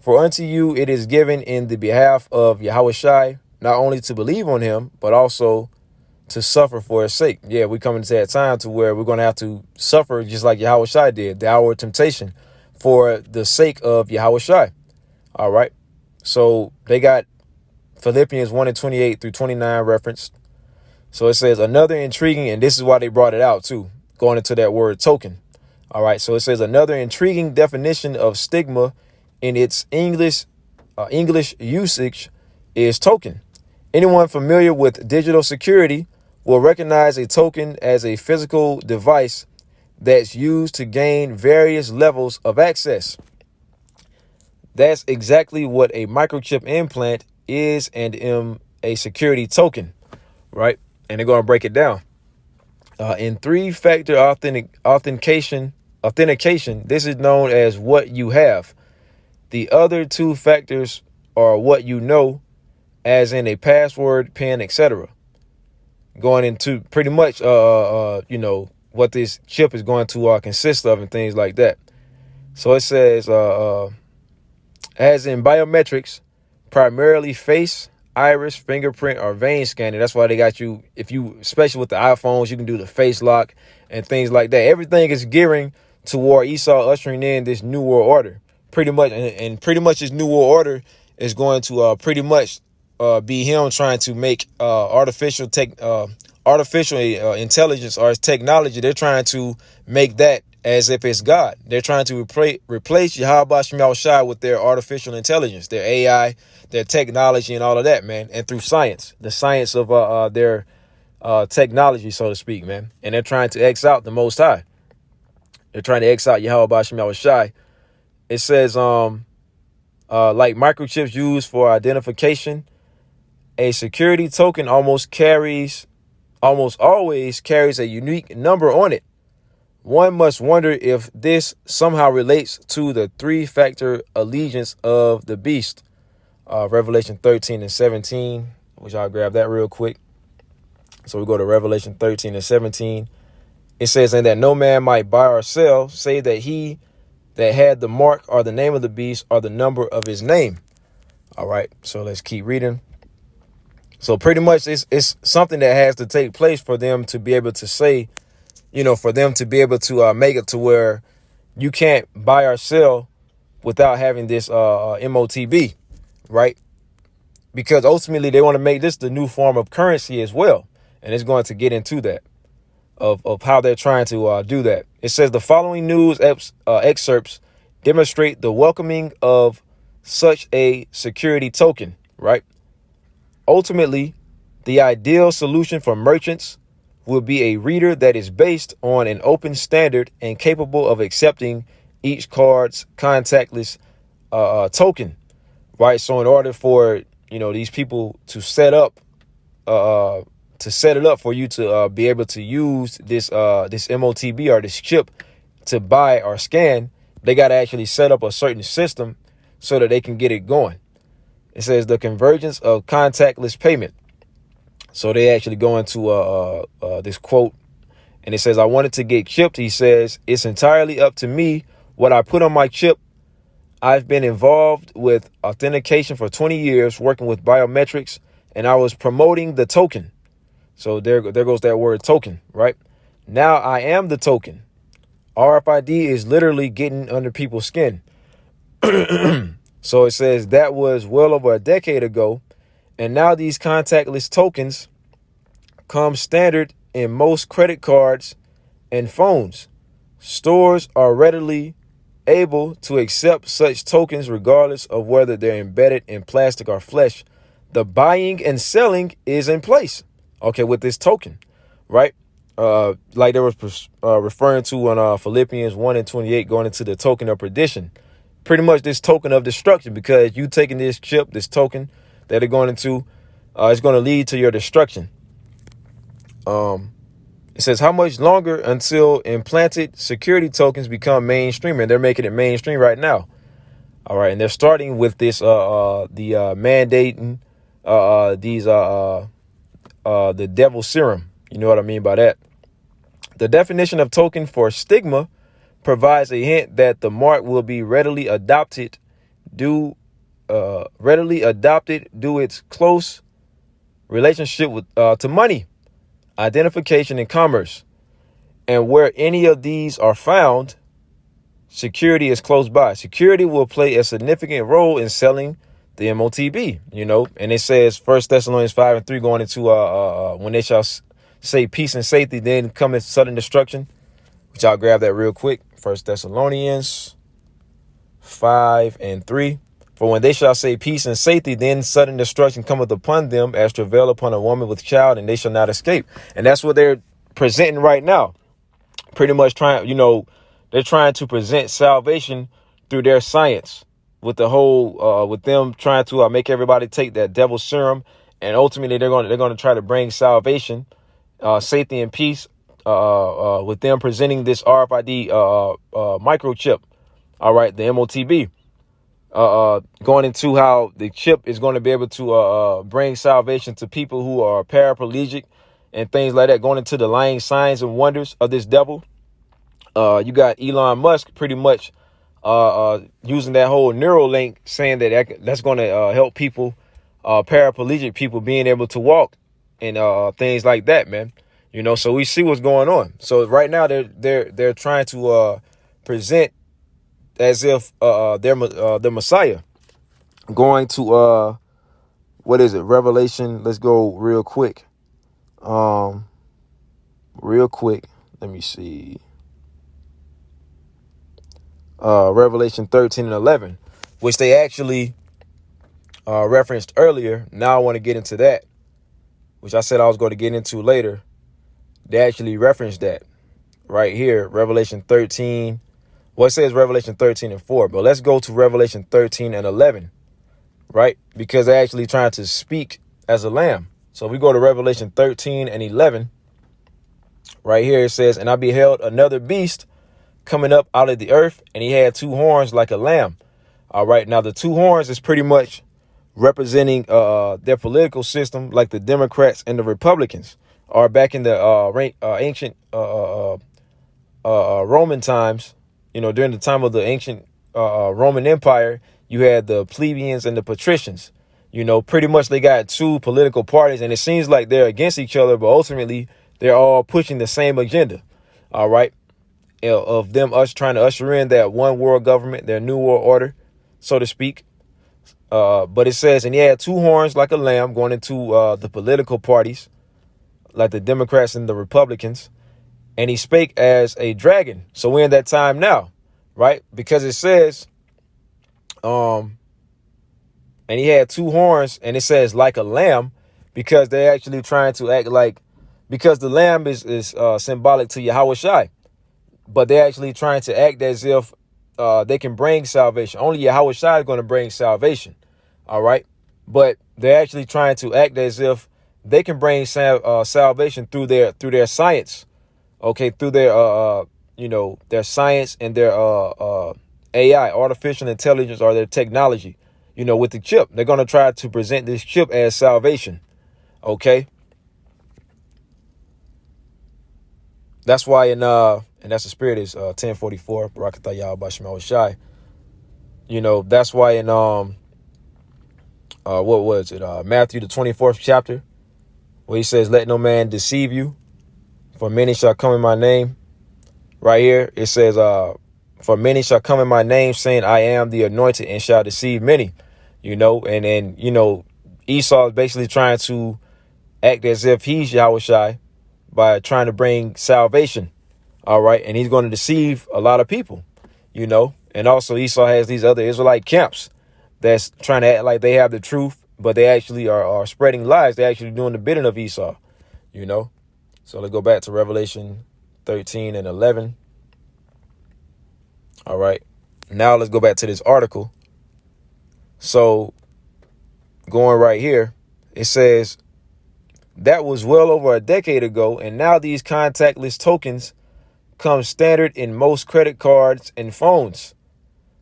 For unto you it is given in the behalf of Yahushai, not only to believe on him, but also to suffer for his sake. Yeah, we're coming to that time to where we're going to have to suffer just like Yahushai did, the hour of temptation, for the sake of Yahushai. All right. So they got Philippians 1 and 28 through 29 referenced. So it says another intriguing, and this is why they brought it out too, going into that word token. All right. So it says another intriguing definition of stigma in its English usage is token. Anyone familiar with digital security will recognize a token as a physical device that's used to gain various levels of access. That's exactly what a microchip implant is and a security token, right? And they're going to break it down. In three-factor authentication, this is known as what you have. The other two factors are what you know, as in a password, PIN, etc. Going into pretty much, what this chip is going to consist of and things like that. So it says, as in biometrics, primarily face, iris, fingerprint, or vein scanning. That's why they got you, especially with the iPhones, you can do the face lock and things like that. Everything is gearing toward Esau ushering in this new world order. Pretty much, and pretty much this new world order is going to be him trying to make artificial intelligence or technology. They're trying to make that as if it's God. They're trying to replace Yahweh Shem Shai with their artificial intelligence, their AI, their technology, and all of that, man. And through science, the science of their technology, so to speak, man. And they're trying to X out the Most High. They're trying to X out Yahweh Shem Shai. It says, like microchips used for identification, a security token almost always carries a unique number on it. One must wonder if this somehow relates to the three-factor allegiance of the beast. Revelation 13 and 17, which I'll grab that real quick. So we go to Revelation 13 and 17. It says, and that no man might buy or sell, save that he that had the mark or the name of the beast or the number of his name. All right, so let's keep reading. So pretty much it's something that has to take place for them to be able to say, for them to be able to make it to where you can't buy or sell without having this MOTB, right? Because ultimately they want to make this the new form of currency as well. And it's going to get into that of how they're trying to do that. It says the following news excerpts demonstrate the welcoming of such a security token, right? Ultimately, the ideal solution for merchants will be a reader that is based on an open standard and capable of accepting each card's contactless token, right? So in order for, these people to set it up for you to be able to use this MOTB or this chip to buy or scan, they got to actually set up a certain system so that they can get it going. It says the convergence of contactless payment. So they actually go into this quote, and it says, I wanted to get chipped. He says, it's entirely up to me what I put on my chip. I've been involved with authentication for 20 years, working with biometrics, and I was promoting the token. So there goes that word token, right? Now I am the token. RFID is literally getting under people's skin. So it says that was well over a decade ago. And now these contactless tokens come standard in most credit cards and phones. Stores are readily able to accept such tokens regardless of whether they're embedded in plastic or flesh. the buying and selling is in place, okay, with this token, right? Like they were referring to on Philippians 1:28, going into the token of perdition. Pretty much this token of destruction, because you taking this chip, this token that they're going into, it's going to lead to your destruction. It says, how much longer until implanted security tokens become mainstream? And they're making it mainstream right now. All right. And they're starting with this, mandating the devil serum. You know what I mean by that? The definition of token for stigma provides a hint that the mark will be readily adopted due its close relationship with to money, identification, and commerce. And where any of these are found, security is close by. Security will play a significant role in selling the MOTB, and it says 1 Thessalonians 5:3, going into when they shall say peace and safety, then cometh sudden destruction, which I'll grab that real quick. 1 Thessalonians 5:3. For when they shall say peace and safety, then sudden destruction cometh upon them as travail upon a woman with child, and they shall not escape. And that's what they're presenting right now. Pretty much they're trying to present salvation through their science, with the whole, with them trying to make everybody take that devil serum. And ultimately they're going to try to bring salvation, safety and peace, with them presenting this RFID, microchip. All right. The MOTB. Going into how the chip is going to be able to bring salvation to people who are paraplegic and things like that, going into the lying signs and wonders of this devil. You got Elon Musk pretty much using that whole Neuralink, saying that's going to help people, paraplegic people, being able to walk and things like that, man. So we see what's going on. So right now they're trying to present as if they're the Messiah. Going to what is it? Revelation. Let's go real quick. Let me see. Revelation 13:11, which they actually referenced earlier. Now I want to get into that, which I said I was going to get into later. They actually referenced that right here. Revelation 13. Well, it says Revelation 13:4, but let's go to Revelation 13:11, right? Because they're actually trying to speak as a lamb. So we go to Revelation 13:11. Right here it says, and I beheld another beast coming up out of the earth, and he had two horns like a lamb. All right. Now the two horns is pretty much representing their political system, like the Democrats and the Republicans are back in the ancient Roman times. During the time of the ancient Roman Empire, you had the plebeians and the patricians. Pretty much they got two political parties, and it seems like they're against each other, but ultimately they're all pushing the same agenda. All right. Of them trying to usher in that one world government, their new world order, so to speak. But it says, and he had two horns like a lamb, going into the political parties, like the Democrats and the Republicans. And he spake as a dragon. So we're in that time now, right? Because it says, and he had two horns, and it says like a lamb, because they're actually trying to act like, because the lamb is symbolic to Yahweh Shai. But they're actually trying to act as if they can bring salvation. Only Yahweh Shai is going to bring salvation. All right. But they're actually trying to act as if they can bring salvation through their science. OK, through their, their science and their AI, artificial intelligence, or their technology, with the chip. They're going to try to present this chip as salvation. OK. That's why and that's the spirit is 1044. Barakatah Yahweh Shema Shai. That's why in what was it? Matthew the 24th chapter, where he says, "Let no man deceive you, for many shall come in my name." Right here it says, "For many shall come in my name, saying, I am the anointed, and shall deceive many." And Esau is basically trying to act as if he's Yahweh Shai by trying to bring salvation. All right. And he's going to deceive a lot of people, and also Esau has these other Israelite camps that's trying to act like they have the truth but they actually are spreading lies. They're actually doing the bidding of Esau, you know. So let's go back to Revelation 13 and 11. All right. Now let's go back to this article. So going right here, it says that was well over a decade ago, and now these contactless tokens come standard in most credit cards and phones.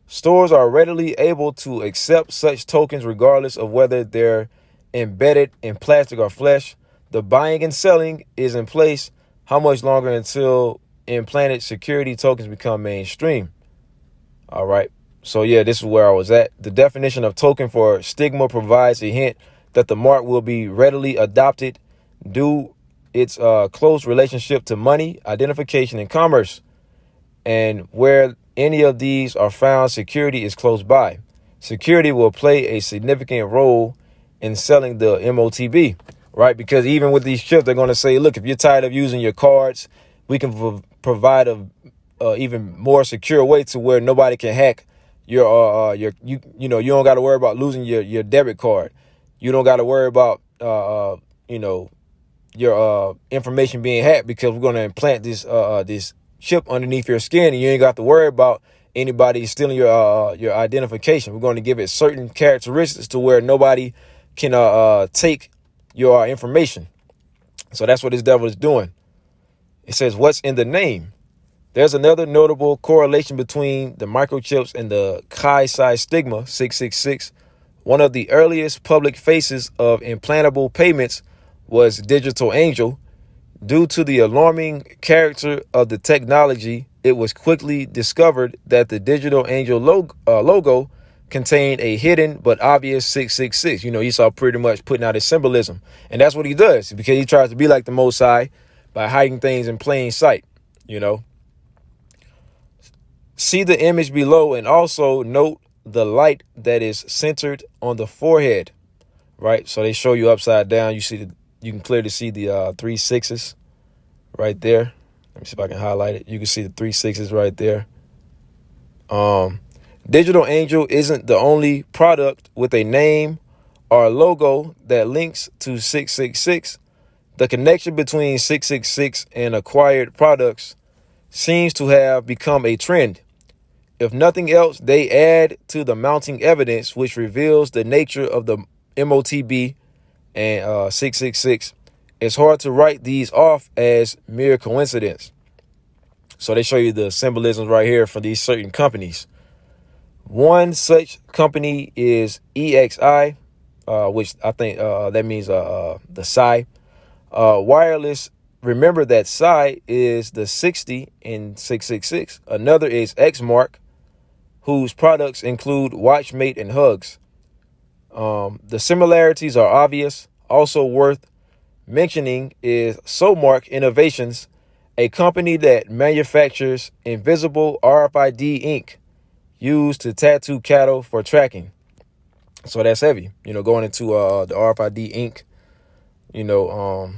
Stores are readily able to accept such tokens regardless of whether they're embedded in plastic or flesh. The buying and selling is in place. How much longer until implanted security tokens become mainstream? All right. So, yeah, this is where I was at. The definition of token for stigma provides a hint that the mark will be readily adopted due its close relationship to money, identification, and commerce. And where any of these are found, security is close by. Security will play a significant role in selling the MOTB, right? Because even with these chips, they're going to say, look, if you're tired of using your cards, we can provide a even more secure way to where nobody can hack your you don't got to worry about losing your debit card. You don't got to worry about your information being hacked, because we're going to implant this chip underneath your skin, and you ain't got to worry about anybody stealing your identification. We're going to give it certain characteristics to where nobody can take your information. So that's what this devil is doing. It says, what's in the name? There's another notable correlation between the microchips and the Chi-Psi stigma 666. One of the earliest public faces of implantable payments was Digital Angel. Due to the alarming character of the technology, it was quickly discovered that the Digital Angel logo contained a hidden but obvious 666. You saw pretty much putting out his symbolism. And that's what he does, because he tries to be like the Most High by hiding things in plain sight, See the image below and also note the light that is centered on the forehead, right? So they show you upside down. You can clearly see the 3 6s right there. Let me see if I can highlight it. You can see the 3 6s right there. Digital Angel isn't the only product with a name or a logo that links to 666. The connection between 666 and acquired products seems to have become a trend. If nothing else, they add to the mounting evidence, which reveals the nature of the MOTB and 666. It's hard to write these off as mere coincidence. So they show you the symbolisms right here for these certain companies. One such company is EXI, which I think that means the Psi. Wireless. Remember that Psi is the 60 in 666. Another is Xmark, whose products include Watchmate and Hugs. The similarities are obvious. Also worth mentioning is Somark Innovations, a company that manufactures invisible RFID ink used to tattoo cattle for tracking. So that's heavy, going into the RFID ink, because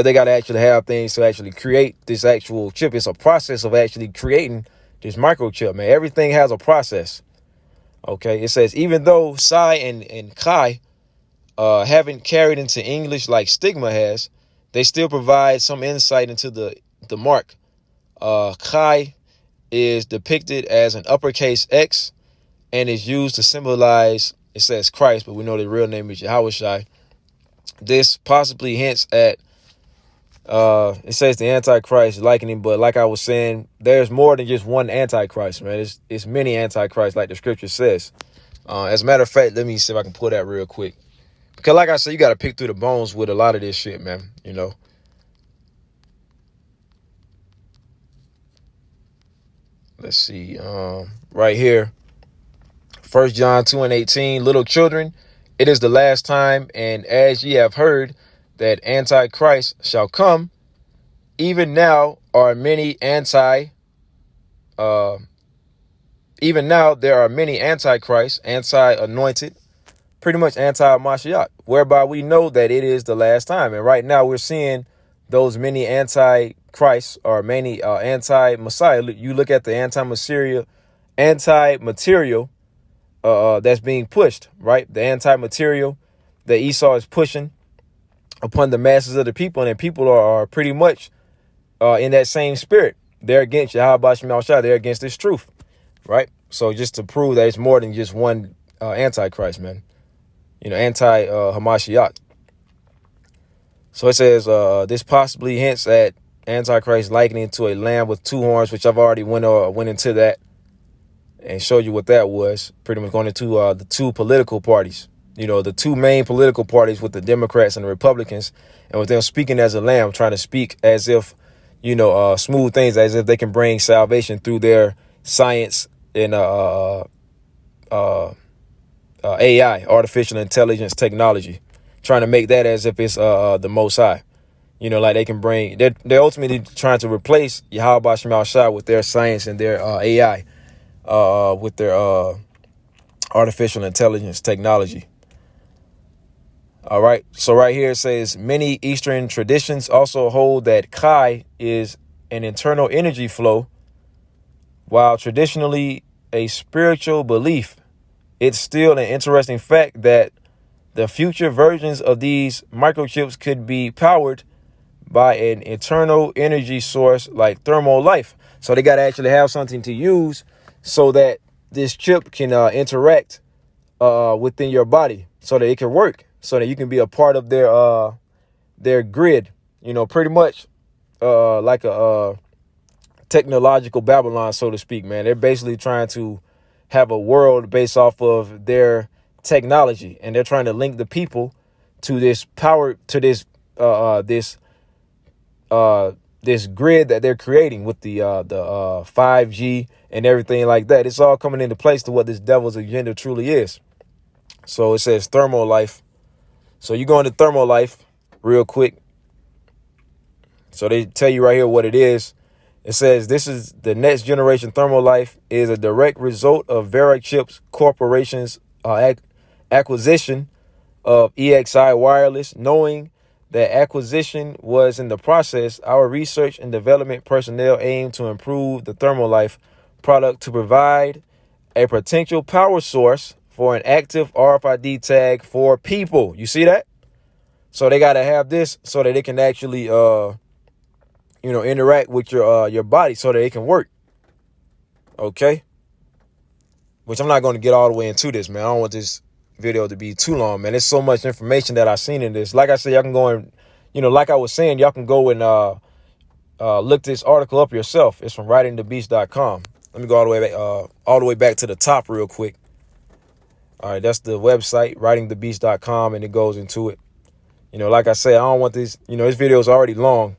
they got to actually have things to actually create this actual chip. It's a process of actually creating this microchip, man. Everything has a process. Okay. It says, even though Psi and Chi haven't carried into English like stigma has, they still provide some insight into the mark. Chi is depicted as an uppercase X and is used to symbolize, it says Christ, but we know the real name is Yahushai. This possibly hints at, it says the Antichrist likening, but like I was saying, there's more than just one Antichrist, man. It's many Antichrists, like the scripture says. As a matter of fact, let me see if I can pull that real quick. Because like I said, you got to pick through the bones with a lot of this shit, man, Let's see, right here. 1 John 2 and 18, little children, it is the last time, and as ye have heard that Antichrist shall come, even now are many even now there are many Antichrists, anti-anointed, pretty much anti-Mashiach, whereby we know that it is the last time. And right now we're seeing those many anti-Christ or many anti-Messiah. You look at the anti-material that's being pushed, right? The anti-material that Esau is pushing upon the masses of the people, and people are pretty much in that same spirit. They're against Yahweh Shema Shai. They're against this truth, right? So just to prove that it's more than just one antichrist, man. Hamashiach. So it says this possibly hints at Antichrist likening to a lamb with two horns, which I've already went into that and showed you what that was. Pretty much going into the two political parties, the two main political parties with the Democrats and the Republicans, and with them speaking as a lamb, trying to speak as if, smooth things, as if they can bring salvation through their science and AI, artificial intelligence technology, trying to make that as if it's the Most High. Like they can bring, they're ultimately trying to replace Yahweh Shema Shai with their science and their AI, with their artificial intelligence technology. All right. So right here it says many Eastern traditions also hold that Kai is an internal energy flow, while traditionally a spiritual belief. It's still an interesting fact that the future versions of these microchips could be powered by an internal energy source like thermal life. So they got to actually have something to use so that this chip can interact within your body, so that it can work, so that you can be a part of their grid, pretty much like a technological Babylon, so to speak, man. They're basically trying to have a world based off of their technology, and they're trying to link the people to this power, to this grid that they're creating with the 5G and everything like that. It's all coming into place to what this devil's agenda truly is. So it says thermal life. So you go into thermal life real quick. So they tell you right here what it is. It says this is the next generation thermal life is a direct result of Verichips Corporation's acquisition of EXI Wireless. Knowing that acquisition was in the process, our research and development personnel aim to improve the thermal life product to provide a potential power source for an active RFID tag for people. You see that? So they got to have this so that it can actually interact with your body, so that it can work. Okay. Which I'm not going to get all the way into this, man. I don't want this video to be too long, man. There's so much information that I've seen in this. Like I said, y'all can go and, like I was saying, y'all can go and look this article up yourself. It's from writingthebeast.com. Let me go all the way back to the top real quick. All right, that's the website, writingthebeast.com, and it goes into it. Like I said, I don't want this, this video is already long,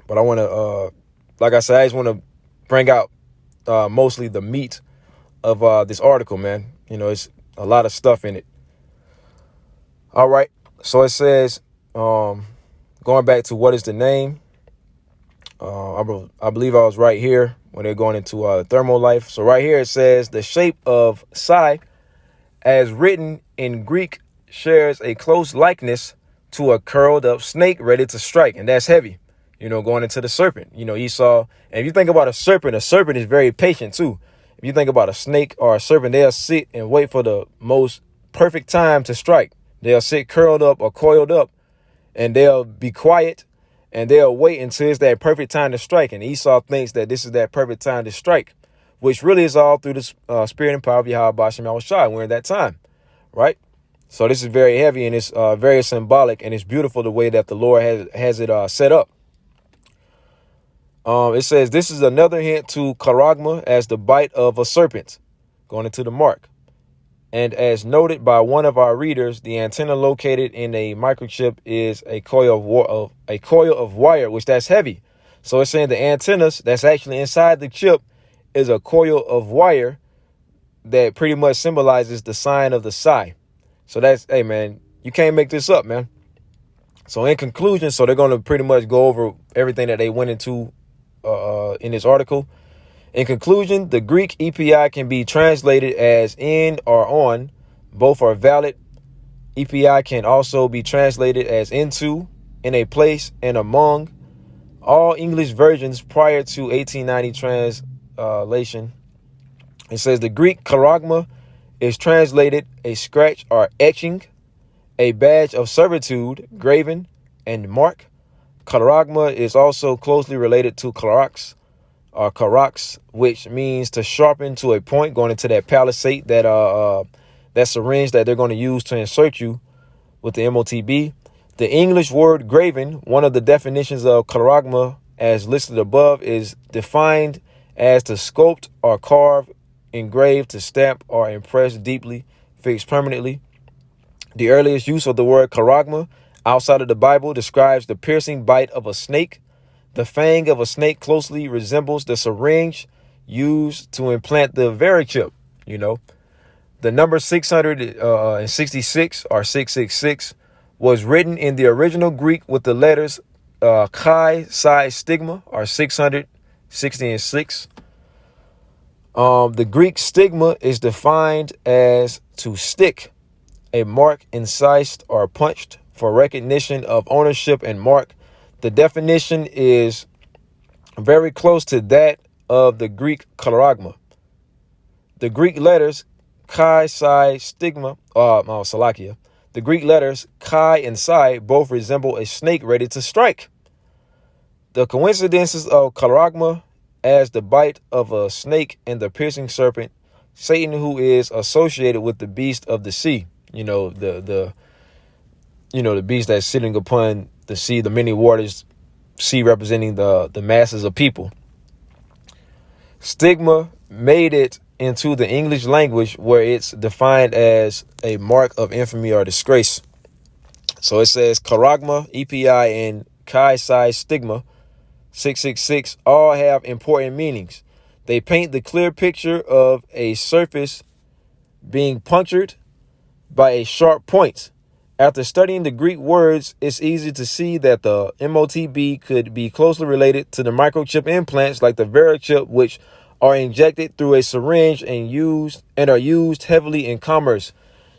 but I want to, like I said, I just want to bring out mostly the meat of this article, man. It's a lot of stuff in it. All right. So it says, going back to what is the name? I believe I was right here when they're going into thermal life. So right here it says the shape of Psi, as written in Greek, shares a close likeness to a curled up snake ready to strike. And that's heavy, going into the serpent. Esau. And if you think about a serpent is very patient too. If you think about a snake or a serpent, they'll sit and wait for the most perfect time to strike. They'll sit curled up or coiled up, and they'll be quiet, and they'll wait until it's that perfect time to strike. And Esau thinks that this is that perfect time to strike, which really is all through the spirit and power of Yahweh Shema Shai. We're in that time, right? So this is very heavy, and it's very symbolic, and it's beautiful the way that the Lord has it set up. It says this is another hint to Charagma as the bite of a serpent, going into the mark. And as noted by one of our readers, the antenna located in a microchip is a coil of wire, which that's heavy. So it's saying the antennas that's actually inside the chip is a coil of wire that pretty much symbolizes the sign of the Psi. So that's, hey, man, you can't make this up, man. So in conclusion, so they're going to pretty much go over everything that they went into in this article. In conclusion, the Greek EPI can be translated as in or on. Both are valid. EPI can also be translated as into, in a place, and among. All English versions prior to 1890 translation. It says the Greek charagma is translated a scratch or etching, a badge of servitude, graven, and mark. Charagma is also closely related to Karax, which means to sharpen to a point, going into that palisade, that syringe that they're going to use to insert you with the MOTB. The English word graven, one of the definitions of Charagma as listed above, is defined as to sculpt or carve, engrave, to stamp or impress deeply, fixed permanently. The earliest use of the word Charagma outside of the Bible describes the piercing bite of a snake. The fang of a snake closely resembles the syringe used to implant the varichip. The number 666 or 666 was written in the original Greek with the letters chi, psi, stigma, or 666. The Greek stigma is defined as to stick, a mark incised or punched for recognition of ownership and mark. The definition is very close to that of the Greek charagma. The Greek letters chi, psi, stigma, salakia. The Greek letters chi and psi both resemble a snake ready to strike. The coincidences of charagma as the bite of a snake and the piercing serpent, Satan, who is associated with the beast of the sea. The beast that's sitting upon the sea, the many waters, sea representing the masses of people. Stigma made it into the English language where it's defined as a mark of infamy or disgrace. So it says charagma, EPI, and chi, psi, stigma, 666, all have important meanings. They paint the clear picture of a surface being punctured by a sharp point. After studying the Greek words, it's easy to see that the MOTB could be closely related to the microchip implants like the varichip, which are injected through a syringe and are used heavily in commerce.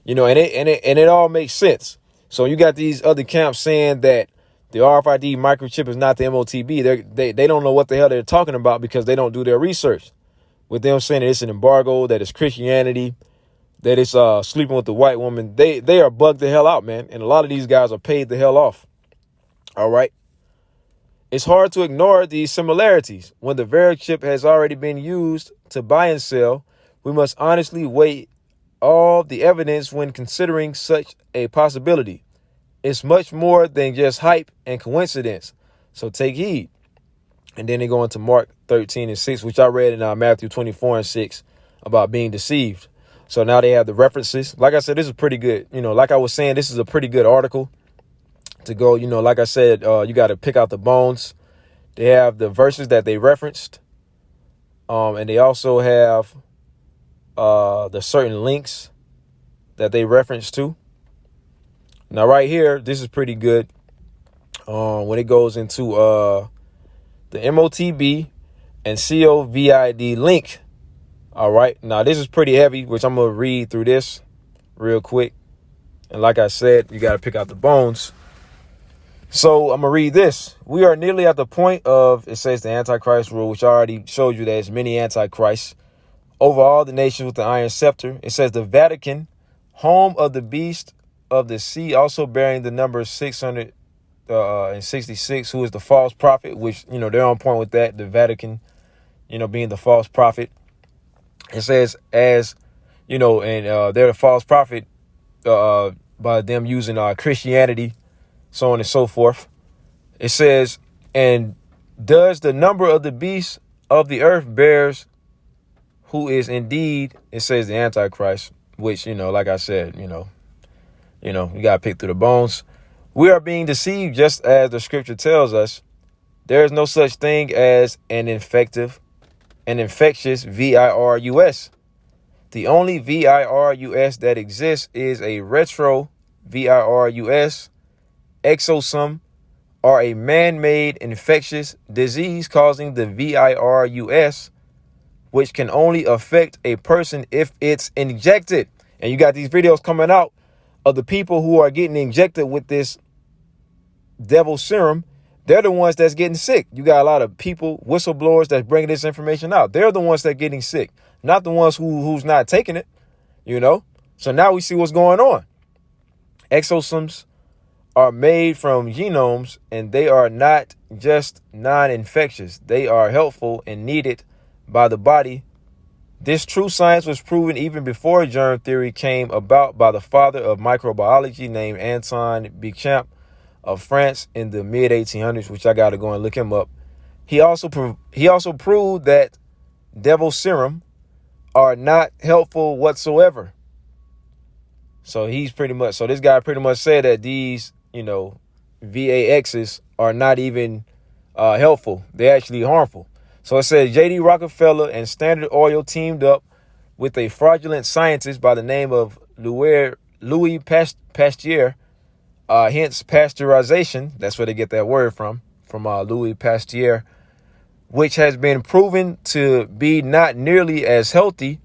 And it all makes sense. So you got these other camps saying that the RFID microchip is not the MOTB. They don't know what the hell they're talking about because they don't do their research. With them saying that it's an embargo, that it's Christianity, that it's sleeping with the white woman, they are bugged the hell out, man. And a lot of these guys are paid the hell off. All right. It's hard to ignore these similarities. When the varichip has already been used to buy and sell, we must honestly weigh all the evidence when considering such a possibility. It's much more than just hype and coincidence. So take heed. And then they go into Mark 13:6, which I read in Matthew 24:6 about being deceived. So now they have the references. Like I said, this is pretty good. Like I was saying, this is a pretty good article to go. Like I said, you got to pick out the bones. They have the verses that they referenced. And they also have the certain links that they referenced to. Now, right here, this is pretty good. When it goes into the MOTB and COVID link. All right. Now, this is pretty heavy, which I'm going to read through this real quick. And like I said, you got to pick out the bones. So I'm going to read this. We are nearly at the point of, it says the Antichrist rule, which I already showed you there's many Antichrists over all the nations with the iron scepter. It says the Vatican, home of the beast of the sea, also bearing the number 666, who is the false prophet, which, they're on point with that. The Vatican, being the false prophet. It says they're the false prophet by them using Christianity, so on and so forth. It says, and does the number of the beast of the earth bears, who is indeed, it says the Antichrist, which, like I said, you got to pick through the bones. We are being deceived just as the scripture tells us. There is no such thing as an infectious virus. The only virus that exists is a retro virus, exosome, or a man-made infectious disease causing the virus, which can only affect a person if it's injected. And you got these videos coming out of the people who are getting injected with this devil serum. They're the ones that's getting sick. You got a lot of people, whistleblowers, that's bringing this information out. They're the ones that are getting sick, not the ones who's not taking it. you know? So now we see what's going on. Exosomes are made from genomes, and they are not just non-infectious. They are helpful and needed by the body. This true science was proven even before germ theory came about by the father of microbiology named Antoine Béchamp of France in the mid-1800s, which I got to go and look him up. He also proved that devil serum are not helpful whatsoever. So this guy pretty much said that these, VAXs are not even helpful. They're actually harmful. So it says J.D. Rockefeller and Standard Oil teamed up with a fraudulent scientist by the name of Louis Pasteur, hence pasteurization. That's where they get that word from Louis Pasteur, which has been proven to be not nearly as healthy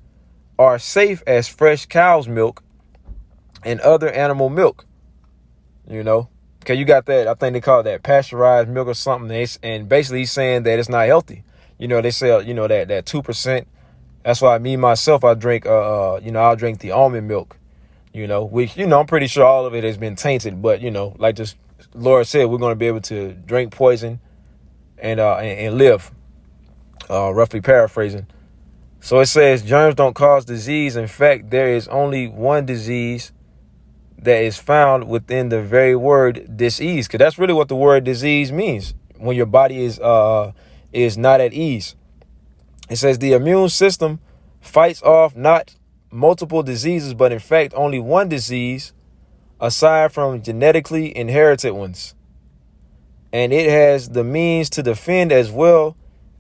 or safe as fresh cow's milk and other animal milk. Okay, you got that. I think they call that pasteurized milk or something. And basically he's saying that it's not healthy. They say, that 2%. That's why myself, I drink, I'll drink the almond milk, which, I'm pretty sure all of it has been tainted. But, like this Lord said, we're going to be able to drink poison and live, roughly paraphrasing. So it says germs don't cause disease. In fact, there is only one disease that is found within the very word disease, because that's really what the word disease means. When your body is not at ease, it says the immune system fights off not multiple diseases, but in fact only one disease, aside from genetically inherited ones, and it has the means to defend as well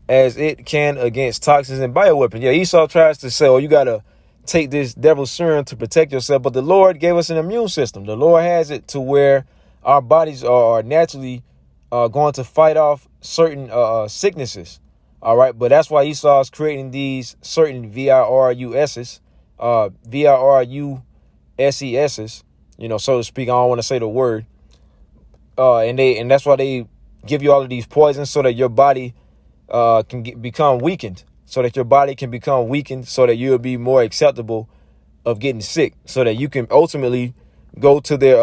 as it can against toxins and bioweapons. Yeah, Esau tries to say, "Oh, you gotta take this devil's serum to protect yourself," but the Lord gave us an immune system. The Lord has it to where our bodies are naturally going to fight off certain sicknesses. All right, but that's why Esau is creating these certain VIRUSs, VIRUSESs, so to speak. I don't want to say the word, and that's why they give you all of these poisons so that your body can become weakened. So that your body can become weakened, so that you'll be more acceptable of getting sick, so that you can ultimately go to their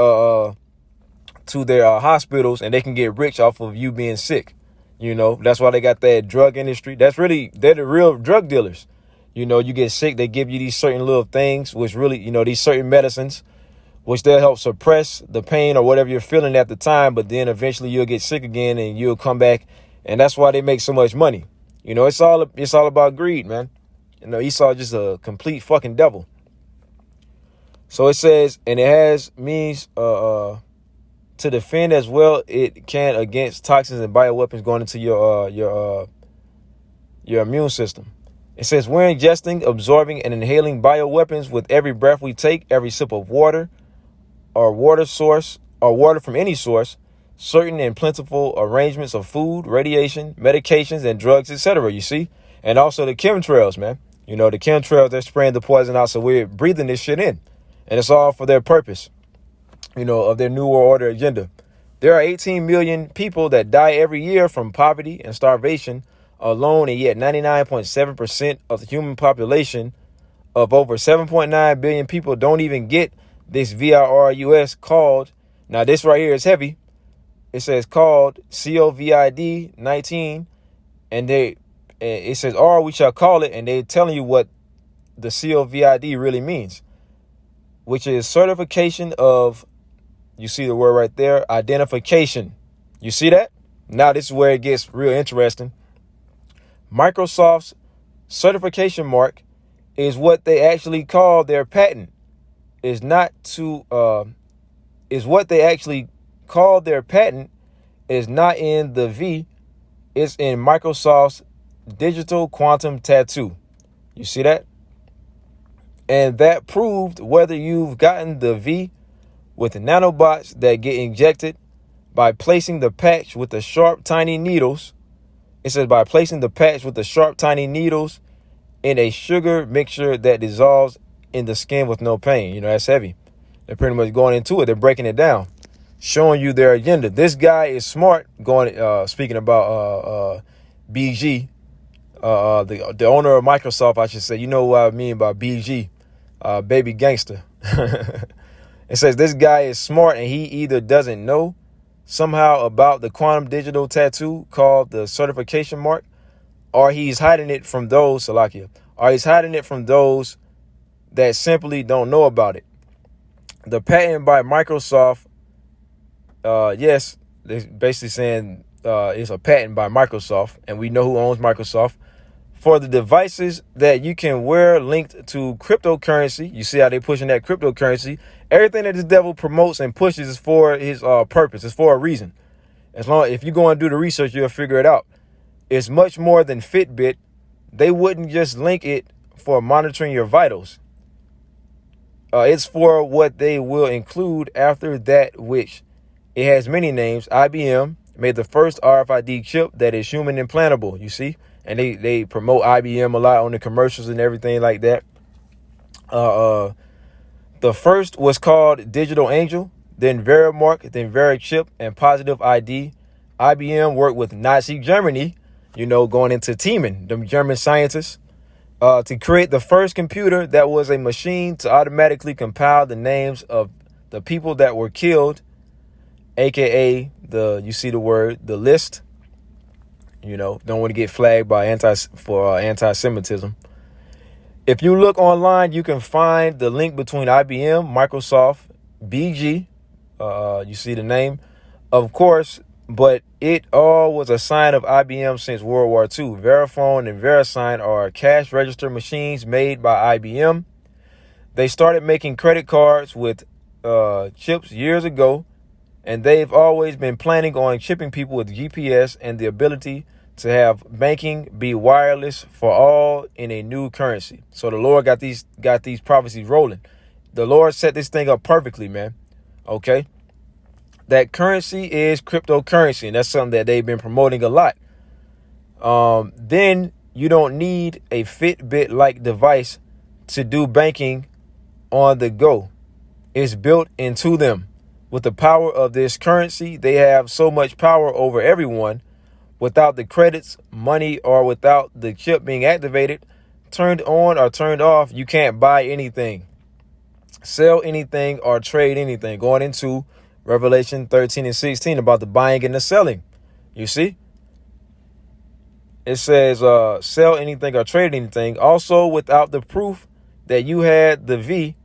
hospitals and they can get rich off of you being sick. That's why they got that drug industry. They're the real drug dealers. You get sick, they give you these certain little things, which really, these certain medicines, which they'll help suppress the pain or whatever you're feeling at the time. But then eventually you'll get sick again and you'll come back. And that's why they make so much money. It's all about greed, man. Esau just a complete fucking devil. So it says, and it has means to defend as well it can against toxins and bioweapons going into your immune system. It says we're ingesting, absorbing, and inhaling bioweapons with every breath we take, every sip of water or water source or water from any source, certain and plentiful arrangements of food, radiation, medications, and drugs, etc. You see? And also the chemtrails, man. The chemtrails, they're spraying the poison out, so we're breathing this shit in. And it's all for their purpose, of their New World Order agenda. There are 18 million people that die every year from poverty and starvation alone, and yet 99.7% of the human population of over 7.9 billion people don't even get this VIRUS called, now this right here is heavy, it says called COVID-19, and it says, or we shall call it, and they're telling you what the COVID really means, which is certification of, you see the word right there, identification. You see that? Now this is where it gets real interesting. Microsoft's certification mark is what they actually call their patent. Is what they actually call their patent is not in the V, it's in Microsoft's digital quantum tattoo. You see that? And that proved whether you've gotten the V with nanobots that get injected by placing the patch with the sharp, tiny needles. It says by placing the patch with the sharp, tiny needles in a sugar mixture that dissolves in the skin with no pain. That's heavy. They're pretty much going into it. They're breaking it down, showing you their agenda. This guy is smart. Speaking about BG, the owner of Microsoft, I should say. You know what I mean by BG. baby gangster. It says this guy is smart and he either doesn't know somehow about the quantum digital tattoo called the certification mark, or he's hiding it from those, Salakia, or he's hiding it from those that simply don't know about it. The patent by Microsoft, yes, they're basically saying it's a patent by Microsoft, and we know who owns Microsoft, for the devices that you can wear linked to cryptocurrency. You see how they're pushing that cryptocurrency. Everything that this devil promotes and pushes is for his purpose. It's for a reason. If you go and do the research, you'll figure it out. It's much more than Fitbit. They wouldn't just link it for monitoring your vitals. It's for what they will include after that, which it has many names. IBM made the first RFID chip that is human implantable, you see? And they promote IBM a lot on the commercials and everything like that. The first was called Digital Angel, then Verimark, then Verichip, and Positive ID. IBM worked with Nazi Germany, going into teaming, them German scientists, to create the first computer that was a machine to automatically compile the names of the people that were killed, aka the list. Don't want to get flagged by anti-Semitism. If you look online, you can find the link between IBM, Microsoft, BG. You see the name, of course, but it all was a sign of IBM since World War II. Verifone and VeriSign are cash register machines made by IBM. They started making credit cards with chips years ago, and they've always been planning on chipping people with GPS and the ability to have banking be wireless for all in a new currency. So the Lord got these prophecies rolling. The Lord set this thing up perfectly, man. Okay. That currency is cryptocurrency, and that's something that they've been promoting a lot. Then you don't need a Fitbit-like device to do banking on the go. It's built into them. With the power of this currency, they have so much power over everyone. Without the credits, money, or without the chip being activated, turned on or turned off, you can't buy anything, sell anything, or trade anything. Going into Revelation 13 and 16 about the buying and the selling. You see? It says sell anything or trade anything. Also, without the proof that you had the V,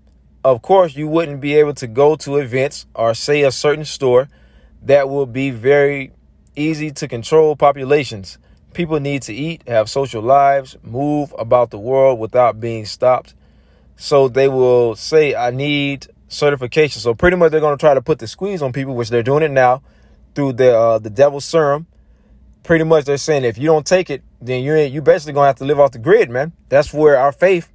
of course, you wouldn't be able to go to events or say a certain store. That will be very easy to control populations. People need to eat, have social lives, move about the world without being stopped. So they will say, I need certification. So pretty much they're going to try to put the squeeze on people, which they're doing it now through the devil's serum. Pretty much they're saying if you don't take it, then you basically going to have to live off the grid, man. That's where our faith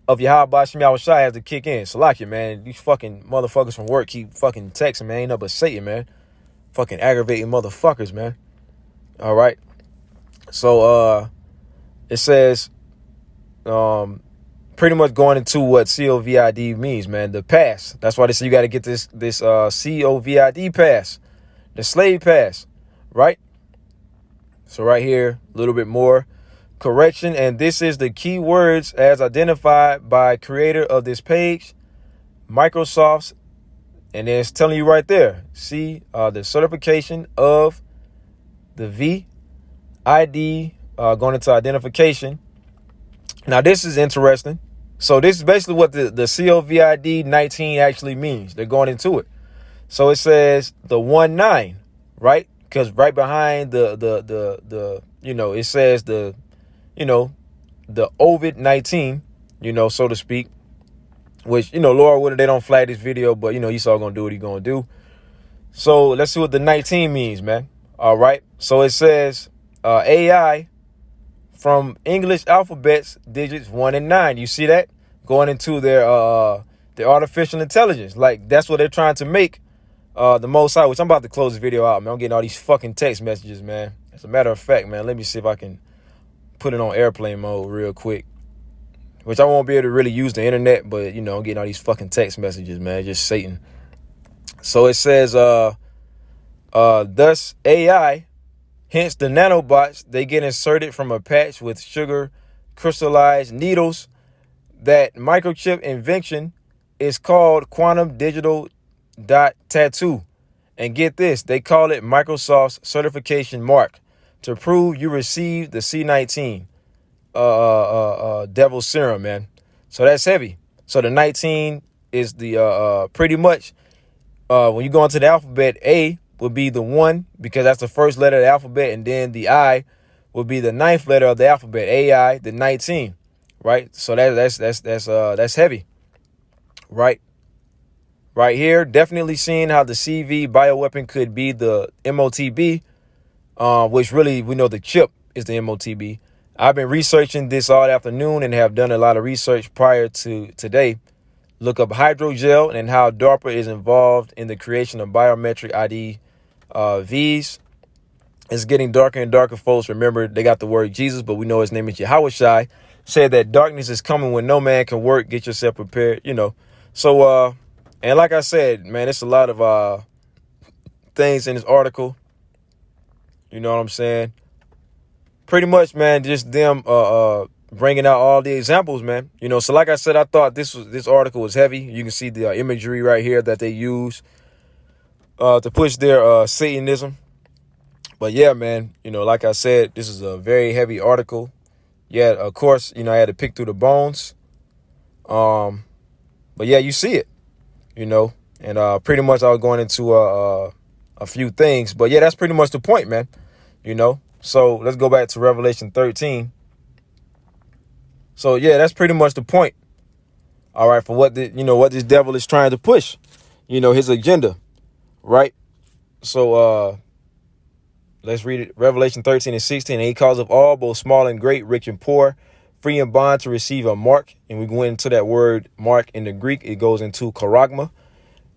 of Yahweh Shem Yahushua has to kick in. Salakia, man. These fucking motherfuckers from work keep fucking texting, man. Ain't nothing but Satan, man. Fucking aggravating motherfuckers, man. All right. So it says pretty much going into what COVID means, man. The pass. That's why they say you got to get this COVID pass, the slave pass, right? So right here, a little bit more correction. And this is the key words as identified by creator of this page, Microsoft's. And then it's telling you right there, see the certification of the V ID going into identification. Now, this is interesting. So this is basically what the COVID 19 actually means. They're going into it. So it says the 19, right? Because right behind the it says the Ovid 19, so to speak. Which, Lord willing, they don't flag this video, but, Esau going to do what he going to do. So let's see what the 19 means, man. All right. So it says AI from English alphabets, digits 1 and 9. You see that? Going into their artificial intelligence. Like, that's what they're trying to make the Most High, which I'm about to close this video out, man. I'm getting all these fucking text messages, man. As a matter of fact, man, let me see if I can put it on airplane mode real quick. Which I won't be able to really use the internet, but, I'm getting all these fucking text messages, man. Just Satan. So it says, thus AI, hence the nanobots, they get inserted from a patch with sugar crystallized needles that microchip invention is called quantum digital dot tattoo. And get this, they call it Microsoft's certification mark to prove you received the C19 devil serum, man. So that's heavy. So the 19 is the pretty much when you go into the alphabet, A would be the 1 because that's the first letter of the alphabet, and then the I would be the 9th letter of the alphabet, AI, the 19, right? So that's heavy, right? Right here, definitely seeing how the CV bioweapon could be the MOTB, which really we know the chip is the MOTB. I've been researching this all afternoon and have done a lot of research prior to today. Look up hydrogel and how DARPA is involved in the creation of biometric ID Vs. It's getting darker and darker, folks. Remember, they got the word Jesus, but we know his name is Yahushai. Said that darkness is coming when no man can work. Get yourself prepared, So, and like I said, man, it's a lot of things in this article. You know what I'm saying? Pretty much, man, just them bringing out all the examples, man. So like I said, I thought this article was heavy. You can see the imagery right here that they use to push their Satanism. But yeah, man, like I said, this is a very heavy article. Yeah, of course, I had to pick through the bones. But yeah, you see it, and pretty much I was going into a few things. But yeah, that's pretty much the point, man, So let's go back to Revelation 13. So yeah, that's pretty much the point. All right, for what what this devil is trying to push, his agenda, right? So let's read it. Revelation 13 and 16. And he calls of all, both small and great, rich and poor, free and bond, to receive a mark. And we go into that word mark in the Greek. It goes into charagma,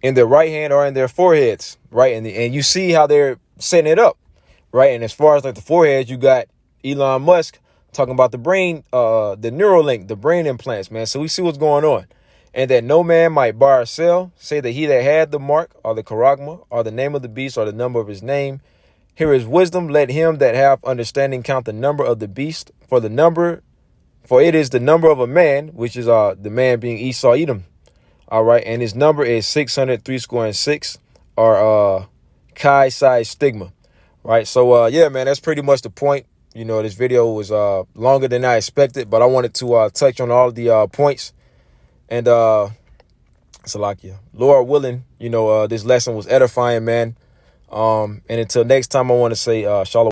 in their right hand or in their foreheads, right? And you see how they're setting it up, right? And as far as like the foreheads, you got Elon Musk talking about the brain, the Neuralink, the brain implants, man. So we see what's going on. And that no man might buy or sell, say that he that had the mark or the charagma or the name of the beast or the number of his name, here is wisdom. Let him that have understanding count the number of the beast, for it is the number of a man, which is the man being Esau Edom. All right, and his number is 636, or Chi Psi Stigma. Right. So yeah, man, that's pretty much the point. This video was longer than I expected, but I wanted to touch on all the points. And Salakia, Lord willing, this lesson was edifying, man. And until next time, I want to say shalom.